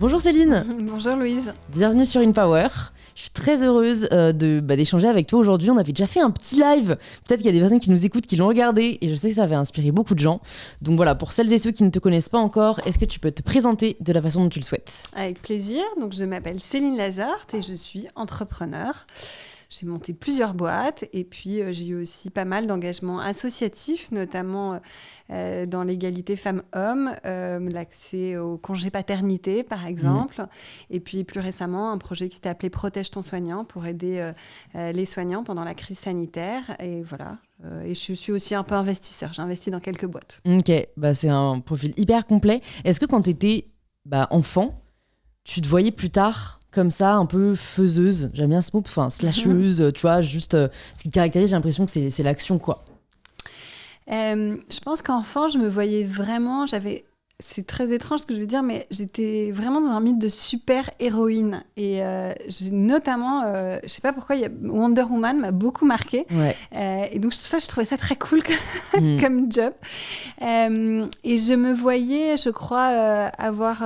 Bonjour Céline. Bonjour Louise. Bienvenue sur InPower. Je suis très heureuse d'échanger avec toi aujourd'hui. On avait déjà fait un petit live. Peut-être qu'il y a des personnes qui nous écoutent, qui l'ont regardé. Et je sais que ça avait inspiré beaucoup de gens. Donc voilà, pour celles et ceux qui ne te connaissent pas encore, est-ce que tu peux te présenter de la façon dont tu le souhaites ? Avec plaisir. Donc, je m'appelle Céline Lazart et je suis entrepreneur. J'ai monté plusieurs boîtes et puis j'ai eu aussi pas mal d'engagements associatifs, notamment dans l'égalité femmes-hommes, l'accès au congé paternité par exemple. Et puis plus récemment, un projet qui s'était appelé Protège ton soignant pour aider les soignants pendant la crise sanitaire. Et voilà. Et je suis aussi un peu investisseur. J'ai investi dans quelques boîtes. Ok, c'est un profil hyper complet. Est-ce que quand tu étais enfant, tu te voyais plus tard comme ça, un peu faiseuse, j'aime bien ce mot, enfin slasheuse, tu vois, juste ce qui te caractérise, j'ai l'impression que c'est l'action, quoi. Je pense qu'enfant, je me voyais vraiment, c'est très étrange ce que je veux dire, mais j'étais vraiment dans un mythe de super-héroïne. Et j'ai notamment, je sais pas pourquoi, Wonder Woman m'a beaucoup marquée. Ouais. Et donc, ça, je trouvais ça très cool comme job. Et je me voyais, je crois, avoir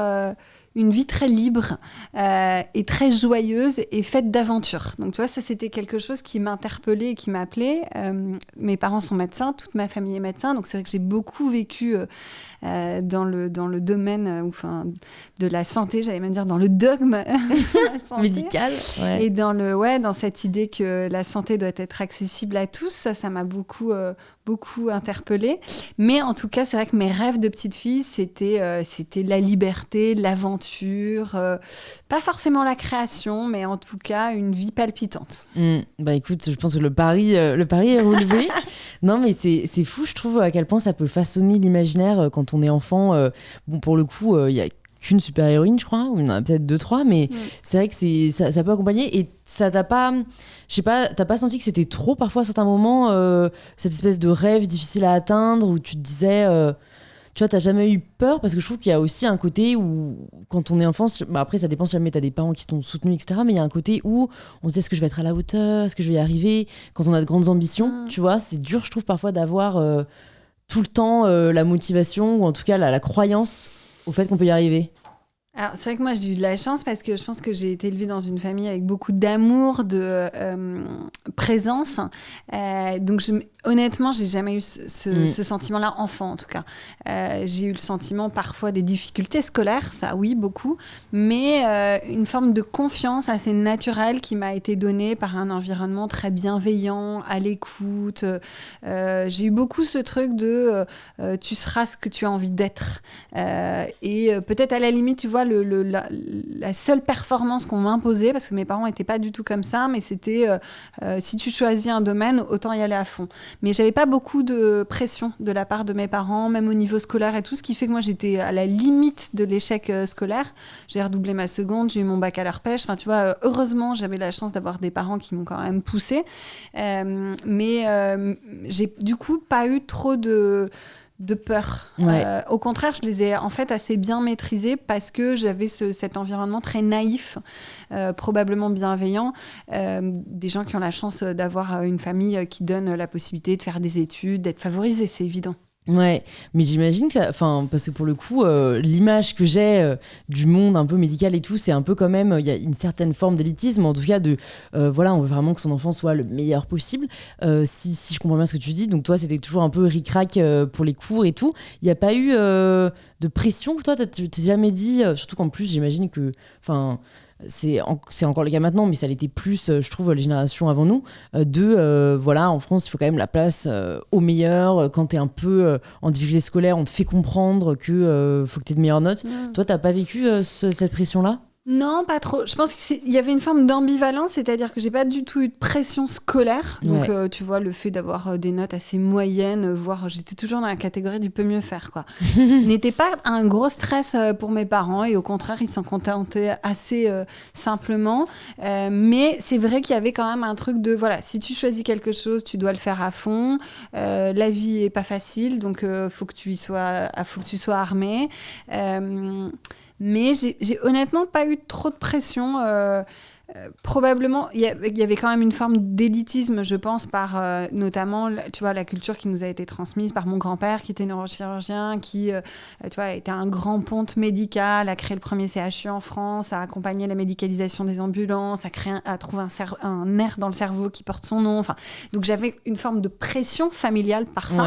une vie très libre et très joyeuse et faite d'aventures. Donc, tu vois, ça, c'était quelque chose qui m'interpellait et qui m'appelait. Mes parents sont médecins, toute ma famille est médecin. Donc, c'est vrai que j'ai beaucoup vécu dans le domaine de la santé, j'allais même dire dans le dogme de la santé. Médical. Ouais. Et dans cette idée que la santé doit être accessible à tous. Ça m'a beaucoup interpellée. Mais en tout cas, c'est vrai que mes rêves de petite fille, c'était la liberté, l'aventure, pas forcément la création, mais en tout cas, une vie palpitante. Écoute, je pense que le pari est relevé. Non, mais c'est fou, je trouve, à quel point ça peut façonner l'imaginaire quand on est enfant. Bon, pour le coup, il y a qu'une super-héroïne, je crois, ou il y en a peut-être 2-3, mais c'est vrai que ça peut accompagner. Et ça t'a pas, je sais pas, t'as pas senti que c'était trop parfois à certains moments, cette espèce de rêve difficile à atteindre où tu te disais, tu vois, t'as jamais eu peur? Parce que je trouve qu'il y a aussi un côté où, quand on est enfant, après ça dépend si jamais t'as des parents qui t'ont soutenu, etc., mais il y a un côté où on se dit, est-ce que je vais être à la hauteur? Est-ce que je vais y arriver? Quand on a de grandes ambitions, tu vois, c'est dur, je trouve, parfois d'avoir tout le temps la motivation, ou en tout cas la croyance au fait qu'on peut y arriver. Alors, c'est vrai que moi, j'ai eu de la chance parce que je pense que j'ai été élevée dans une famille avec beaucoup d'amour, de présence. Donc, honnêtement, j'ai jamais eu ce sentiment-là, enfant en tout cas. J'ai eu le sentiment parfois des difficultés scolaires, ça oui, beaucoup, mais une forme de confiance assez naturelle qui m'a été donnée par un environnement très bienveillant, à l'écoute. J'ai eu beaucoup ce truc de tu seras ce que tu as envie d'être. Et peut-être à la limite, tu vois, la seule performance qu'on m'imposait, parce que mes parents n'étaient pas du tout comme ça, mais c'était si tu choisis un domaine, autant y aller à fond. Mais j'avais pas beaucoup de pression de la part de mes parents, même au niveau scolaire et tout, ce qui fait que moi j'étais à la limite de l'échec scolaire. J'ai redoublé ma seconde, j'ai eu mon bac à l'heure pêche. Enfin, tu vois, heureusement, j'avais la chance d'avoir des parents qui m'ont quand même poussée. Mais j'ai du coup pas eu trop de peur. Ouais. Au contraire, je les ai en fait assez bien maîtrisés parce que j'avais cet environnement très naïf, probablement bienveillant, des gens qui ont la chance d'avoir une famille qui donne la possibilité de faire des études, d'être favorisés, c'est évident. Ouais, mais j'imagine que ça, parce que pour le coup, l'image que j'ai du monde un peu médical et tout, c'est un peu quand même, il y a une certaine forme d'élitisme, en tout cas on veut vraiment que son enfant soit le meilleur possible, si je comprends bien ce que tu dis. Donc toi, c'était toujours un peu ric-rac pour les cours et tout. Il n'y a pas eu de pression? Toi, tu t'es jamais dit, surtout qu'en plus, j'imagine que, c'est encore le cas maintenant, mais ça l'était plus, je trouve, les générations avant nous, en France, il faut quand même la place au meilleur. Quand t'es un peu en difficulté scolaire, on te fait comprendre que faut que t'aies de meilleures notes. Toi, t'as pas vécu cette pression-là? Non, pas trop. Je pense qu'il y avait une forme d'ambivalence, c'est-à-dire que j'ai pas du tout eu de pression scolaire. Donc, tu vois, le fait d'avoir des notes assez moyennes, voire j'étais toujours dans la catégorie du peut mieux faire, quoi. N'était pas un gros stress pour mes parents et au contraire, ils s'en contentaient assez simplement. Mais c'est vrai qu'il y avait quand même un truc de, voilà, si tu choisis quelque chose, tu dois le faire à fond. La vie est pas facile, donc faut que tu sois armé. Mais j'ai honnêtement pas eu trop de pression. probablement, il y avait quand même une forme d'élitisme, je pense, par notamment, tu vois, la culture qui nous a été transmise par mon grand-père, qui était neurochirurgien, qui, tu vois, était un grand ponte médical, a créé le premier CHU en France, a accompagné la médicalisation des ambulances, a trouvé un nerf dans le cerveau qui porte son nom. Enfin, donc j'avais une forme de pression familiale par ça,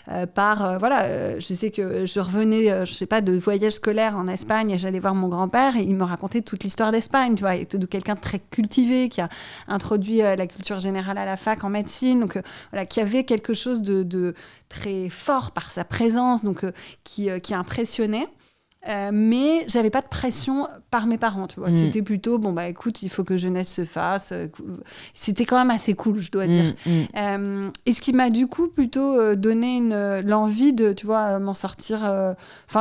je sais que je revenais, je sais pas, de voyage scolaire en Espagne, et j'allais voir mon grand-père et il me racontait toute l'histoire d'Espagne, tu vois, il était de quelqu'un de très cultivé, qui a introduit la culture générale à la fac en médecine, donc qui avait quelque chose de très fort par sa présence, donc qui impressionnait. Mais j'avais pas de pression par mes parents, tu vois. C'était plutôt, bon, bah écoute, il faut que jeunesse se fasse. C'était quand même assez cool, je dois dire. Et ce qui m'a du coup plutôt donné l'envie de, tu vois, m'en sortir,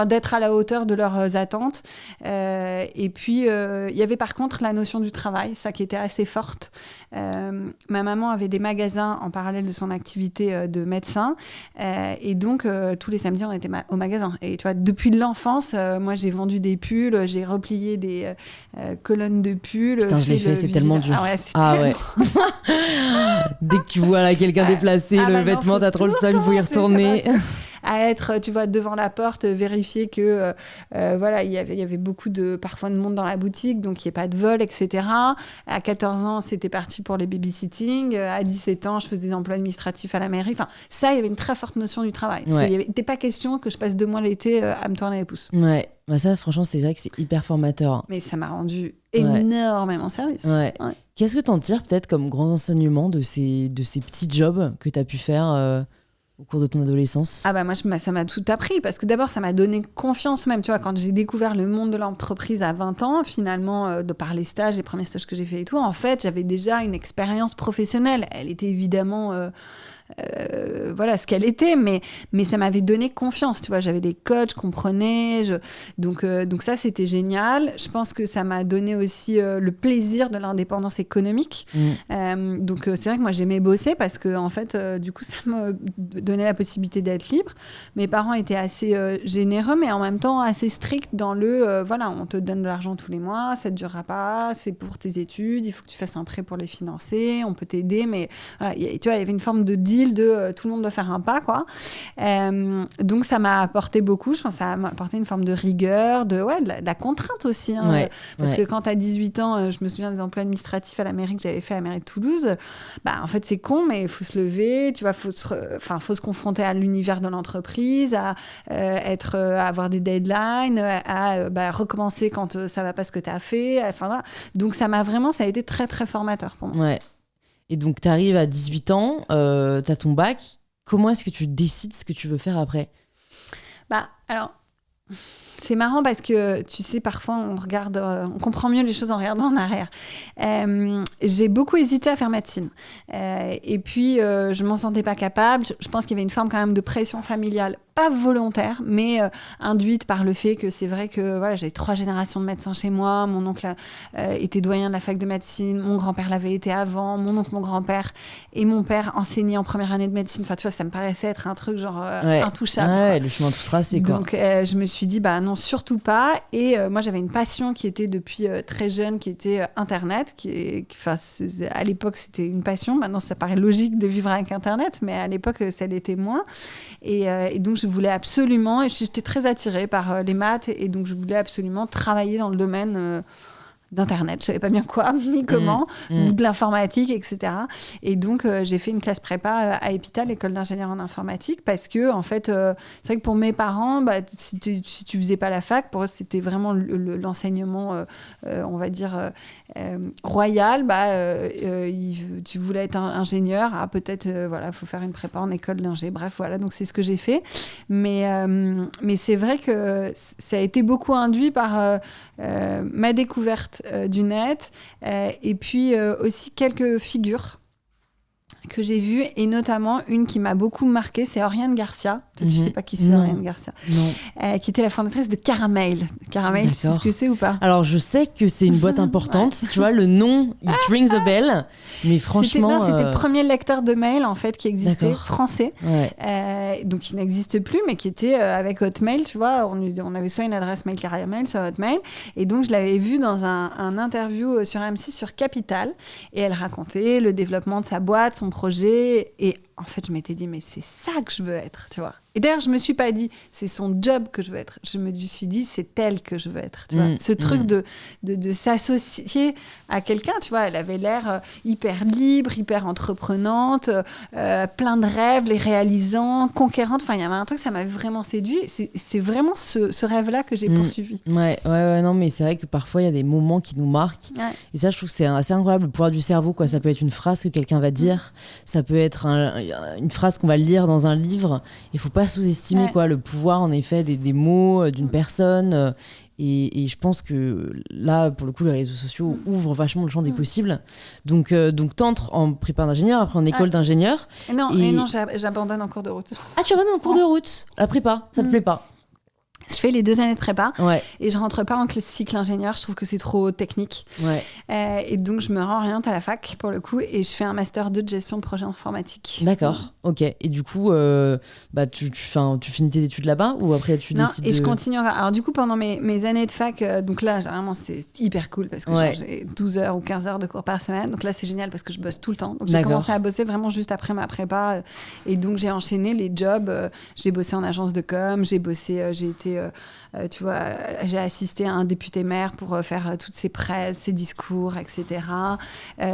d'être à la hauteur de leurs attentes. Et puis, il y avait par contre la notion du travail, ça qui était assez forte. Ma maman avait des magasins en parallèle de son activité de médecin. Et donc, tous les samedis, on était au magasin. Et tu vois, depuis l'enfance, moi, j'ai vendu des pulls, j'ai replié des colonnes de pulls. Putain, je l'ai fait, c'est tellement dur. Ouais. Dès que tu vois là, quelqu'un déplacer le vêtement, t'as trop le seum, il faut y retourner. À être, tu vois, devant la porte, vérifier que, il y avait beaucoup parfois de monde dans la boutique, donc qu'il n'y ait pas de vol, etc. À 14 ans, c'était parti pour les babysitting. À 17 ans, je faisais des emplois administratifs à la mairie. Enfin, ça, il y avait une très forte notion du travail. Il n'était pas question que je passe 2 mois l'été à me tourner les pouces. Ouais, bah ça, franchement, c'est vrai que c'est hyper formateur. Mais ça m'a rendu énormément service. Ouais. Qu'est-ce que t'en tires peut-être comme grand enseignement de ces petits jobs que t'as pu faire au cours de ton adolescence? Ah bah moi, ça m'a tout appris, parce que d'abord, ça m'a donné confiance même. Tu vois, quand j'ai découvert le monde de l'entreprise à 20 ans, finalement, de par les stages, les premiers stages que j'ai fait et tout, en fait, j'avais déjà une expérience professionnelle. Elle était évidemment... ce qu'elle était, mais ça m'avait donné confiance, tu vois, j'avais des coachs, je comprenais, donc ça c'était génial. Je pense que ça m'a donné aussi le plaisir de l'indépendance économique. Donc c'est vrai que moi j'aimais bosser, parce que en fait du coup ça me donnait la possibilité d'être libre. Mes parents étaient assez généreux, mais en même temps assez stricts dans on te donne de l'argent tous les mois, ça ne durera pas, c'est pour tes études, il faut que tu fasses un prêt pour les financer, on peut t'aider, mais voilà, tu vois, il y avait une forme de deal de tout le monde doit faire un pas, quoi. Donc ça m'a apporté beaucoup, je pense que ça m'a apporté une forme de rigueur, de la contrainte aussi, hein, parce que quand t'as 18 ans, je me souviens des emplois administratifs à la mairie que j'avais fait à la mairie de Toulouse, en fait c'est con, mais il faut se lever, tu vois, faut se confronter à l'univers de l'entreprise, à avoir des deadlines, à recommencer quand ça va pas ce que t'as fait, voilà. Donc ça a été très très formateur pour moi. Ouais. Et donc, tu arrives à 18 ans, tu as ton bac. Comment est-ce que tu décides ce que tu veux faire après ? Alors, c'est marrant parce que, tu sais, parfois, on comprend mieux les choses en regardant en arrière. J'ai beaucoup hésité à faire médecine. Et puis, je m'en sentais pas capable. Je pense qu'il y avait une forme quand même de pression familiale, pas volontaire, mais induite par le fait que c'est vrai que j'avais 3 générations de médecins chez moi. Mon oncle était doyen de la fac de médecine, mon grand-père l'avait été avant, mon oncle, mon grand-père et mon père enseignaient en première année de médecine. Enfin, tu vois, ça me paraissait être un truc genre intouchable. Ouais, le chemin tout tracé, quoi. Donc, je me suis dit, non, surtout pas. Et moi, j'avais une passion qui était depuis très jeune, qui était Internet. À l'époque, c'était une passion. Maintenant, ça paraît logique de vivre avec Internet, mais à l'époque, ça l'était moins. Et donc, je voulais absolument, et j'étais très attirée par les maths, et donc je voulais absolument travailler dans le domaine d'Internet, je savais pas bien quoi, ni comment, ou de l'informatique, etc. Et donc, j'ai fait une classe prépa à EPITA, l'école d'ingénieur en informatique, parce que, en fait, c'est vrai que pour mes parents, si tu faisais pas la fac, pour eux, c'était vraiment l'enseignement, on va dire, royal. Tu voulais être ingénieur, peut-être, faut faire une prépa en école d'ingé, bref, voilà, donc c'est ce que j'ai fait. Mais c'est vrai que ça a été beaucoup induit par ma découverte du net, et puis aussi quelques figures que j'ai vues, et notamment une qui m'a beaucoup marquée, c'est Oriane Garcia. Toi, tu sais pas qui c'est, Oriane Garcia. Non. Qui était la fondatrice de Caramel. Caramel, tu sais ce que c'est ou pas? Alors, je sais que c'est une boîte importante. Tu vois, le nom, it rings a bell. Mais franchement... C'était le premier lecteur de mail, en fait, qui existait, français. Ouais. Donc, il n'existe plus, mais qui était avec Hotmail, tu vois. On avait soit une adresse mail Caramel, soit Hotmail. Et donc, je l'avais vue dans un interview sur M6, sur Capital. Et elle racontait le développement de sa boîte, son projet, et en fait je m'étais dit mais c'est ça que je veux être, tu vois. Et d'ailleurs je me suis pas dit c'est son job que je veux être, je me suis dit c'est elle que je veux être, tu vois. Ce truc de s'associer à quelqu'un, tu vois, elle avait l'air hyper libre, hyper entreprenante, plein de rêves, les réalisant, conquérante, enfin il y avait un truc, ça m'avait vraiment séduit. C'est vraiment ce rêve-là que j'ai poursuivi. Ouais, non mais c'est vrai que parfois il y a des moments qui nous marquent, et ça je trouve que c'est assez incroyable, le pouvoir du cerveau, quoi. Ça peut être une phrase que quelqu'un va dire, ça peut être une phrase qu'on va lire dans un livre. Il faut pas sous-estimer quoi, le pouvoir en effet des mots d'une personne, et je pense que là pour le coup les réseaux sociaux ouvrent vachement le champ des possibles. Donc t'entres en prépa d'ingénieur, après en école d'ingénieur. Non, j'abandonne en cours de route. Ah, tu abandonnes en cours de route, la prépa, ça te plaît pas? Je fais les 2 années de prépa et je rentre pas en cycle ingénieur, je trouve que c'est trop technique. Et donc je me réoriente à la fac pour le coup, et je fais un master 2 de gestion de projet informatique. D'accord, ok. Et du coup, tu finis tes études là-bas, ou après tu décides je continue. Alors du coup, pendant mes années de fac, donc là vraiment c'est hyper cool parce que j'ai 12 heures ou 15 heures de cours par semaine. Donc là c'est génial parce que je bosse tout le temps. Donc j'ai commencé à bosser vraiment juste après ma prépa, et donc j'ai enchaîné les jobs. J'ai bossé en agence de com, j'ai été tu vois, j'ai assisté à un député maire pour faire toutes ses presses, ses discours, etc.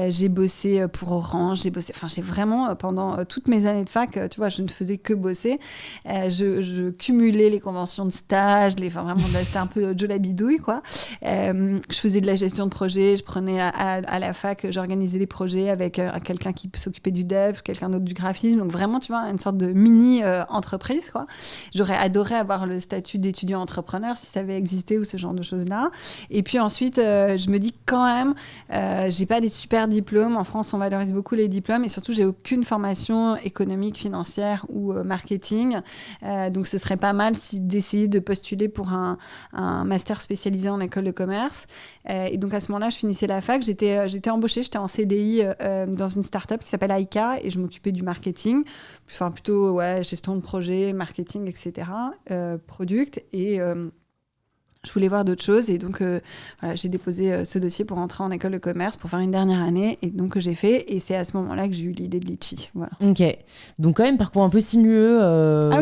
J'ai bossé pour Orange, j'ai vraiment, pendant toutes mes années de fac, tu vois, je ne faisais que bosser. Je cumulais les conventions de stage, vraiment, c'était un peu Joe la bidouille, quoi. Je faisais de la gestion de projet, je prenais à la fac, j'organisais des projets avec quelqu'un qui s'occupait du dev, quelqu'un d'autre du graphisme. Donc vraiment, tu vois, une sorte de mini-entreprise, quoi. J'aurais adoré avoir le statut d'étudiant entrepreneur si ça avait existé, ou ce genre de choses-là. Et puis ensuite, je me dis quand même, j'ai pas des super diplômes. En France, on valorise beaucoup les diplômes, et surtout, j'ai aucune formation économique, financière ou marketing. Donc, ce serait pas mal d'essayer de postuler pour un master spécialisé en école de commerce. Et donc, à ce moment-là, je finissais la fac. J'étais embauchée, j'étais en CDI dans une start-up qui s'appelle Aika, et je m'occupais du marketing. Enfin, plutôt, gestion de projet, marketing, etc. Product. Et je voulais voir d'autres choses, et donc j'ai déposé ce dossier pour entrer en école de commerce pour faire une dernière année, et donc j'ai fait, et c'est à ce moment-là que j'ai eu l'idée de Litchi. Voilà. Ok, donc quand même parcours un peu sinueux.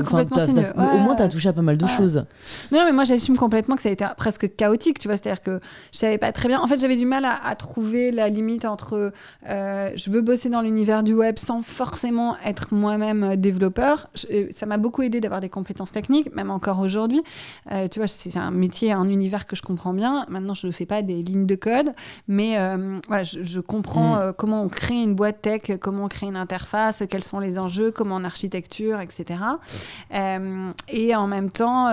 Complètement sinueux. Au moins t'as touché à pas mal de choses. Non, mais moi j'assume complètement que ça a été presque chaotique, tu vois, c'est-à-dire que je savais pas très bien. En fait, j'avais du mal à trouver la limite entre je veux bosser dans l'univers du web sans forcément être moi-même développeur. Ça m'a beaucoup aidé d'avoir des compétences techniques, même encore aujourd'hui. Tu vois, c'est un métier, un univers que je comprends bien. Maintenant, je ne fais pas des lignes de code, mais je comprends comment on crée une boîte tech, comment on crée une interface, quels sont les enjeux, comment on architecture, etc. Et en même temps,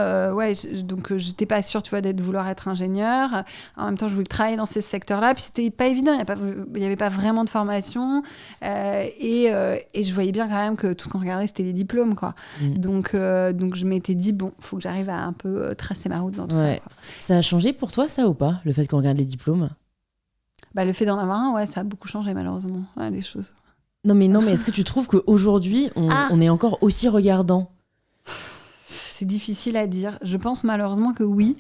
donc j'étais pas sûre, tu vois, vouloir être ingénieur. En même temps, je voulais travailler dans ces secteurs-là, puis c'était pas évident. Il y avait pas vraiment de formation, et je voyais bien quand même que tout ce qu'on regardait, c'était les diplômes, quoi. Donc je m'étais dit bon, faut que j'arrive à un peu tracer ma route dans tout ça, quoi. Ça a changé pour toi, ça, ou pas, le fait qu'on regarde les diplômes? Le fait d'en avoir un, ça a beaucoup changé, malheureusement, les choses. Non, mais est-ce que tu trouves qu'aujourd'hui, on est encore aussi regardant? C'est difficile à dire. Je pense malheureusement que oui.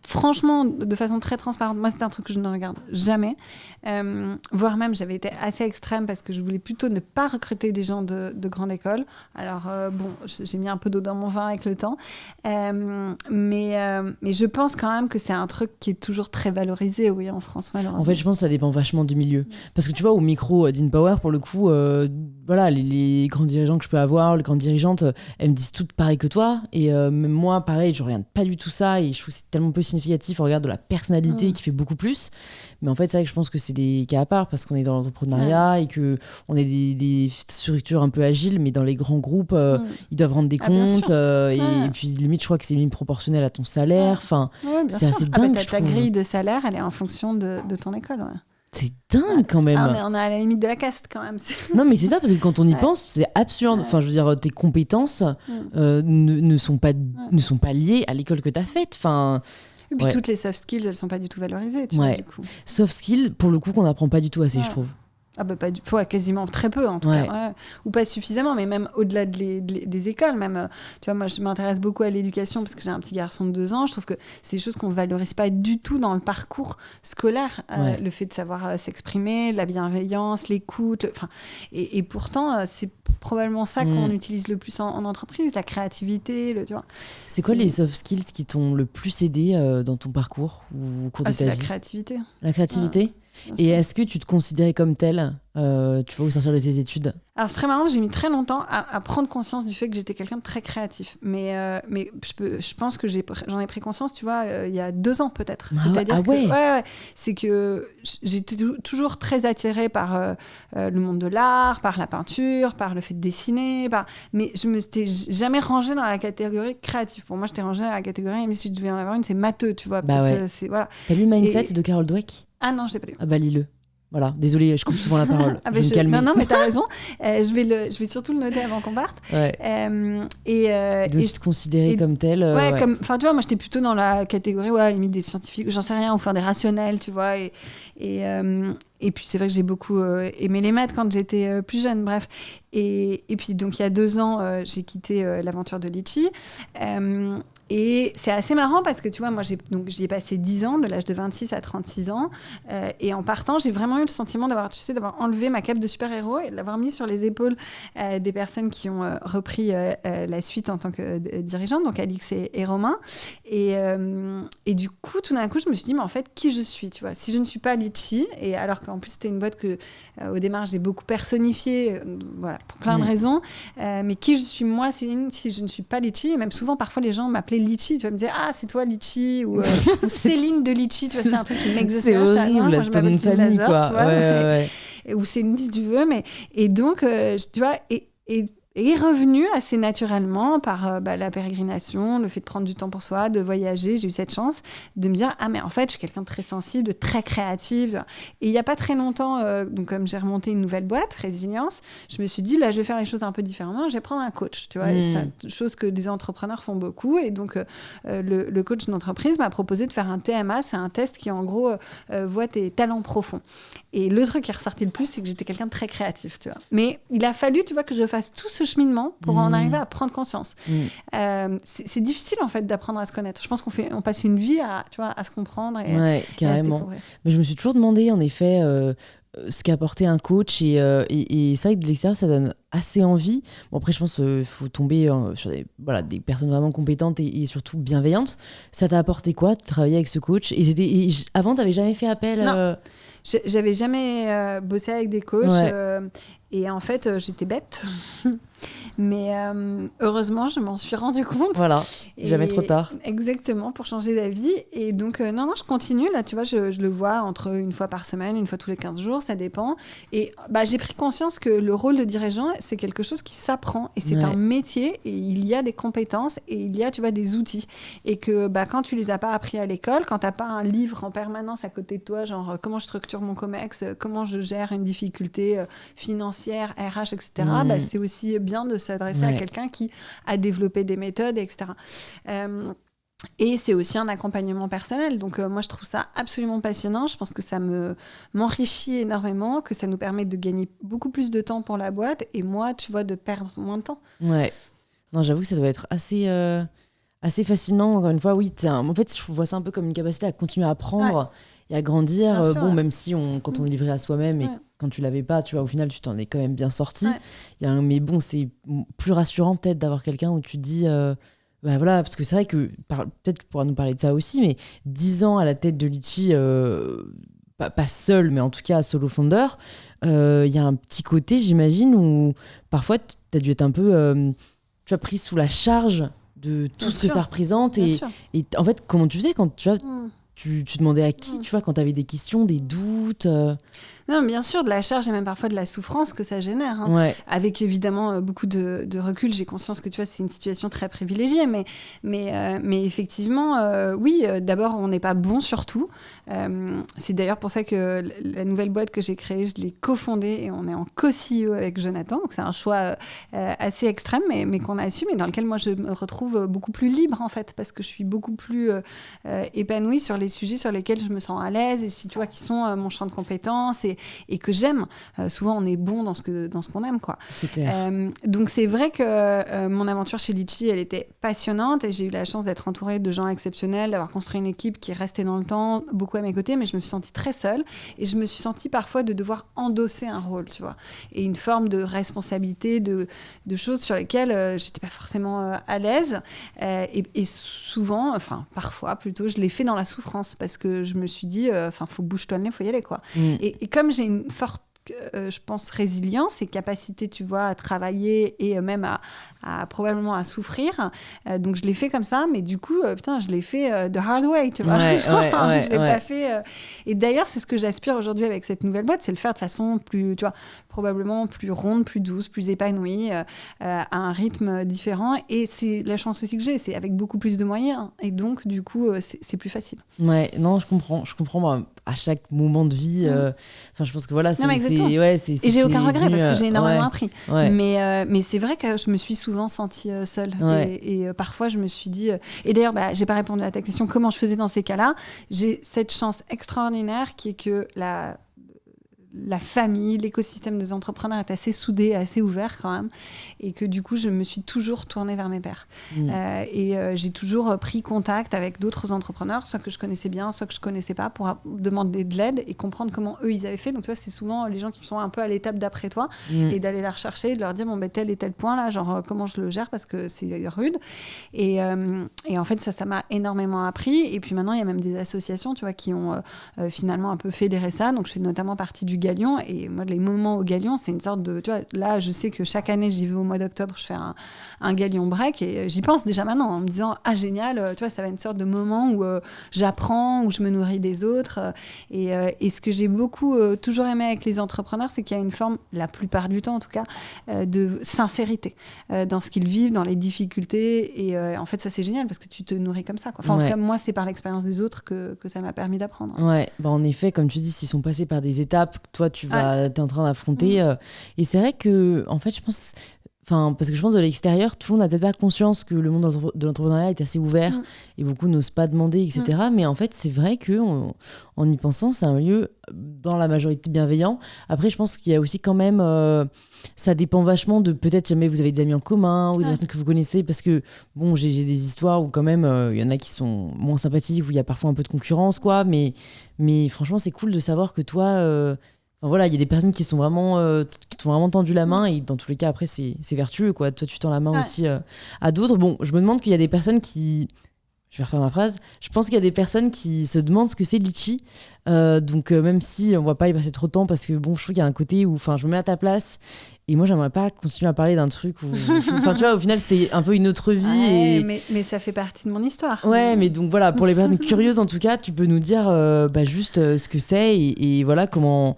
Franchement, de façon très transparente, moi, c'est un truc que je ne regarde jamais. Voire même, j'avais été assez extrême parce que je voulais plutôt ne pas recruter des gens de grande école. Alors, j'ai mis un peu d'eau dans mon vin avec le temps. Mais je pense quand même que c'est un truc qui est toujours très valorisé, oui, en France, malheureusement. En fait, je pense que ça dépend vachement du milieu. Parce que tu vois, au micro d'InPower, pour le coup, les grands dirigeants que je peux avoir, les grandes dirigeantes, elles me disent toutes pareil que toi, et même moi pareil, je regarde pas du tout ça, et je trouve que c'est tellement peu significatif. On regarde de la personnalité qui fait beaucoup plus, mais en fait c'est vrai que je pense que c'est des cas à part parce qu'on est dans l'entrepreneuriat et que on est des structures un peu agiles, mais dans les grands groupes ils doivent rendre des comptes, et puis limite je crois que c'est même proportionnel à ton salaire, enfin c'est assez dingue. Ta grille de salaire, elle est en fonction de ton école. C'est dingue quand même. On est à la limite de la caste quand même. Non mais c'est ça, parce que quand on y pense, c'est absurde. Enfin, je veux dire, tes compétences ne sont pas liées à l'école que t'as faite. Enfin, et puis toutes les soft skills, elles sont pas du tout valorisées. Tu vois, du coup. Soft skills, pour le coup, qu'on n'apprend pas du tout assez, je trouve. Ah bah pas quasiment très peu en tout cas, ou pas suffisamment, mais même au-delà des écoles, même tu vois, moi je m'intéresse beaucoup à l'éducation parce que j'ai un petit garçon de 2 ans. Je trouve que c'est des choses qu'on valorise pas du tout dans le parcours scolaire, le fait de savoir s'exprimer, la bienveillance, l'écoute, et pourtant c'est probablement ça qu'on utilise le plus en entreprise, la créativité, tu vois. C'est quoi les soft skills qui t'ont le plus aidé dans ton parcours ou au cours de ta vie? C'est la créativité. La créativité. Et est-ce que tu te considérais comme telle, tu vois, au sortir de tes études? Alors c'est très marrant, j'ai mis très longtemps à prendre conscience du fait que j'étais quelqu'un de très créatif. Mais je pense que j'en ai pris conscience, tu vois, il y a 2 ans peut-être. C'est-à-dire que c'est que j'étais toujours très attirée par le monde de l'art, par la peinture, par le fait de dessiner, mais je me suis jamais rangée dans la catégorie créative. Pour moi, j'étais rangée dans la catégorie, même si je devais en avoir une, c'est matheux, tu vois. Voilà. T'as lu Mindset de Carol Dweck? Ah non, je l'ai pas lu. Ah bah lis-le. Voilà, désolée, je coupe souvent la parole. Je vais me calmer. Non, mais t'as raison. Je vais surtout le noter avant qu'on parte. Donc, tu te considérais comme telle. Enfin, tu vois, moi, j'étais plutôt dans la catégorie, limite des scientifiques, j'en sais rien, ou faire des rationnels, tu vois. Et puis, c'est vrai que j'ai beaucoup aimé les maths quand j'étais plus jeune, bref. Et puis, donc, il y a 2 ans, j'ai quitté l'aventure de Litchi. Et c'est assez marrant parce que tu vois, moi j'y ai passé 10 ans, de l'âge de 26 à 36 ans. Et en partant, j'ai vraiment eu le sentiment d'avoir enlevé ma cape de super-héros et de l'avoir mis sur les épaules des personnes qui ont repris la suite en tant que dirigeante, donc Alix et Romain. Et du coup, tout d'un coup, je me suis dit, mais en fait, qui je suis, tu vois? Si je ne suis pas Litchi, et alors qu'en plus, c'était une boîte que au démarrage, j'ai beaucoup personnifiée, voilà, pour plein de raisons. Mais qui je suis, moi, Céline, si je ne suis pas Litchi? Et même souvent, parfois, les gens m'appelaient Litchi, tu vas me dire c'est toi Litchi ou Céline de Litchi, tu vois, c'est un truc qui m'exaspère. C'est horrible, moi je m'appelle Céline Lazare, quoi. Tu vois, ou Céline si tu veux, et donc tu vois, et est revenu assez naturellement par la pérégrination, le fait de prendre du temps pour soi, de voyager. J'ai eu cette chance de me dire mais en fait je suis quelqu'un de très sensible, de très créative. Et il n'y a pas très longtemps, donc comme j'ai remonté une nouvelle boîte, Résilience, je me suis dit là je vais faire les choses un peu différemment, je vais prendre un coach, tu vois, et c'est chose que des entrepreneurs font beaucoup. Et donc le coach d'entreprise m'a proposé de faire un TMA, c'est un test qui en gros voit tes talents profonds. Et le truc qui est ressorti le plus, c'est que j'étais quelqu'un de très créatif, tu vois. Mais il a fallu, tu vois, que je fasse tout ce cheminement pour en arriver à prendre conscience. C'est difficile, en fait, d'apprendre à se connaître. Je pense qu'on passe une vie à se comprendre et carrément. À se découvrir. Mais je me suis toujours demandé, en effet, ce qu'apportait un coach. Et c'est vrai que de l'extérieur, ça donne assez envie. Bon, après, je pense qu'il faut tomber sur des personnes vraiment compétentes et surtout bienveillantes. Ça t'a apporté quoi de travailler avec ce coach? Avant, tu n'avais jamais fait appel Non. J'avais jamais bossé avec des coachs et en fait j'étais bête mais heureusement je m'en suis rendu compte. Voilà, jamais trop tard. Exactement, pour changer d'avis. Et donc non, je continue là, tu vois, je le vois entre une fois par semaine, une fois tous les 15 jours, ça dépend. Et j'ai pris conscience que le rôle de dirigeant, c'est quelque chose qui s'apprend et c'est un métier et il y a des compétences et il y a, tu vois, des outils. Et que quand tu les as pas appris à l'école, quand t'as pas un livre en permanence à côté de toi, genre comment je structure mon comex, comment je gère une difficulté financière, RH, etc., c'est aussi bien de s'adresser à quelqu'un qui a développé des méthodes, etc. Et c'est aussi un accompagnement personnel. Donc moi, je trouve ça absolument passionnant. Je pense que ça m'enrichit énormément, que ça nous permet de gagner beaucoup plus de temps pour la boîte et moi, tu vois, de perdre moins de temps. Ouais. Non, j'avoue que ça doit être assez fascinant. Encore une fois, oui. En fait, je vois ça un peu comme une capacité à continuer à apprendre et à grandir. Même si quand on est livré à soi-même et quand tu l'avais pas, tu vois, au final, tu t'en es quand même bien sorti. Mais bon, c'est plus rassurant peut-être d'avoir quelqu'un où tu te dis... voilà, parce que c'est vrai que peut-être que tu pourras nous parler de ça aussi, mais 10 ans à la tête de Litchi, pas seul, mais en tout cas solo founder, il y a un petit côté, j'imagine, où parfois tu as dû être un peu pris sous la charge de tout ce que ça représente. Et en fait, comment tu faisais quand tu vois, tu demandais à qui, tu vois, quand tu avais des questions, des doutes Non, bien sûr, de la charge et même parfois de la souffrance que ça génère. Avec évidemment beaucoup de recul, j'ai conscience que tu vois, c'est une situation très privilégiée, mais effectivement, oui, d'abord, on n'est pas bon sur tout. C'est d'ailleurs pour ça que la nouvelle boîte que j'ai créée, je l'ai cofondée et on est en co-CEO avec Jonathan. Donc c'est un choix assez extrême, mais qu'on a assumé, et dans lequel moi je me retrouve beaucoup plus libre en fait, parce que je suis beaucoup plus épanouie sur les sujets sur lesquels je me sens à l'aise et si tu vois qui sont mon champ de compétences et que j'aime. Souvent on est bon dans ce qu'on aime, quoi. C'est clair. Donc c'est vrai que mon aventure chez Litchi, elle était passionnante et j'ai eu la chance d'être entourée de gens exceptionnels, d'avoir construit une équipe qui est restée dans le temps, beaucoup à mes côtés, mais je me suis sentie très seule et je me suis sentie parfois de devoir endosser un rôle, tu vois, et une forme de responsabilité, de choses sur lesquelles j'étais pas forcément à l'aise et souvent, enfin parfois plutôt, je l'ai fait dans la souffrance parce que je me suis dit, faut bouge-toi le nez, faut y aller, quoi. Et comme j'ai une forte je pense résilience et capacité, tu vois, à travailler et même à probablement à souffrir, donc je l'ai fait comme ça, mais du coup je l'ai fait the hard way, tu vois. Je l'ai pas fait et d'ailleurs c'est ce que j'aspire aujourd'hui avec cette nouvelle boîte, c'est le faire de façon plus, tu vois, probablement plus ronde, plus douce, plus épanouie, à un rythme différent, et c'est la chance aussi que j'ai, c'est avec beaucoup plus de moyens et donc du coup c'est plus facile. Non, je comprends moi, à chaque moment de vie, je pense que voilà, et j'ai aucun regret parce que j'ai énormément appris. Mais c'est vrai que je me suis souvent sentie seule. Et parfois, je me suis dit... Et d'ailleurs, j'ai pas répondu à ta question, comment je faisais dans ces cas-là. J'ai cette chance extraordinaire qui est que la famille, l'écosystème des entrepreneurs est assez soudé, assez ouvert quand même, et que du coup je me suis toujours tournée vers mes pairs et j'ai toujours pris contact avec d'autres entrepreneurs, soit que je connaissais bien, soit que je connaissais pas, pour demander de l'aide et comprendre comment eux ils avaient fait. Donc tu vois, c'est souvent les gens qui sont un peu à l'étape d'après toi et d'aller la rechercher et de leur dire tel et tel point là, genre comment je le gère parce que c'est rude, et en fait ça m'a énormément appris. Et puis maintenant il y a même des associations, tu vois, qui ont finalement un peu fédéré ça. Donc je fais notamment partie du Galion, et moi les moments au Galion c'est une sorte de, tu vois, là je sais que chaque année j'y vais au mois d'octobre, je fais un Galion break et j'y pense déjà maintenant en me disant génial, tu vois, ça va être une sorte de moment où j'apprends, où je me nourris des autres, et ce que j'ai beaucoup toujours aimé avec les entrepreneurs, c'est qu'il y a une forme, la plupart du temps en tout cas, de sincérité dans ce qu'ils vivent, dans les difficultés, et en fait ça c'est génial parce que tu te nourris comme ça, quoi. Enfin en tout cas moi c'est par l'expérience des autres que ça m'a permis d'apprendre. En effet, comme tu dis, s'ils sont passés par des étapes, toi t'es en train d'affronter, et c'est vrai que en fait je pense, parce que je pense de l'extérieur tout le monde n'a peut-être pas conscience que le monde de l'entrepreneuriat est assez ouvert et beaucoup n'osent pas demander, etc. Mais en fait c'est vrai que en y pensant c'est un lieu dans la majorité bienveillant. Après je pense qu'il y a aussi quand même ça dépend vachement de, peut-être jamais vous avez des amis en commun ou des personnes que vous connaissez, parce que bon j'ai des histoires où quand même il y en a qui sont moins sympathiques, où il y a parfois un peu de concurrence, quoi, mais franchement c'est cool de savoir que toi il y a des personnes qui sont vraiment qui t'ont vraiment tendu la main, et dans tous les cas après c'est vertueux, quoi. Toi tu tends la main aussi à d'autres. Bon, je me demande qu'il y a des personnes qui, je vais refaire ma phrase, je pense qu'il y a des personnes qui se demandent ce que c'est Litchi, donc même si on va pas y passer trop de temps, parce que bon je trouve qu'il y a un côté où je me mets à ta place et moi j'aimerais pas continuer à parler d'un truc où tu vois, au final c'était un peu une autre vie, mais ça fait partie de mon histoire. Mais donc voilà, pour les personnes curieuses en tout cas, tu peux nous dire juste ce que c'est et voilà comment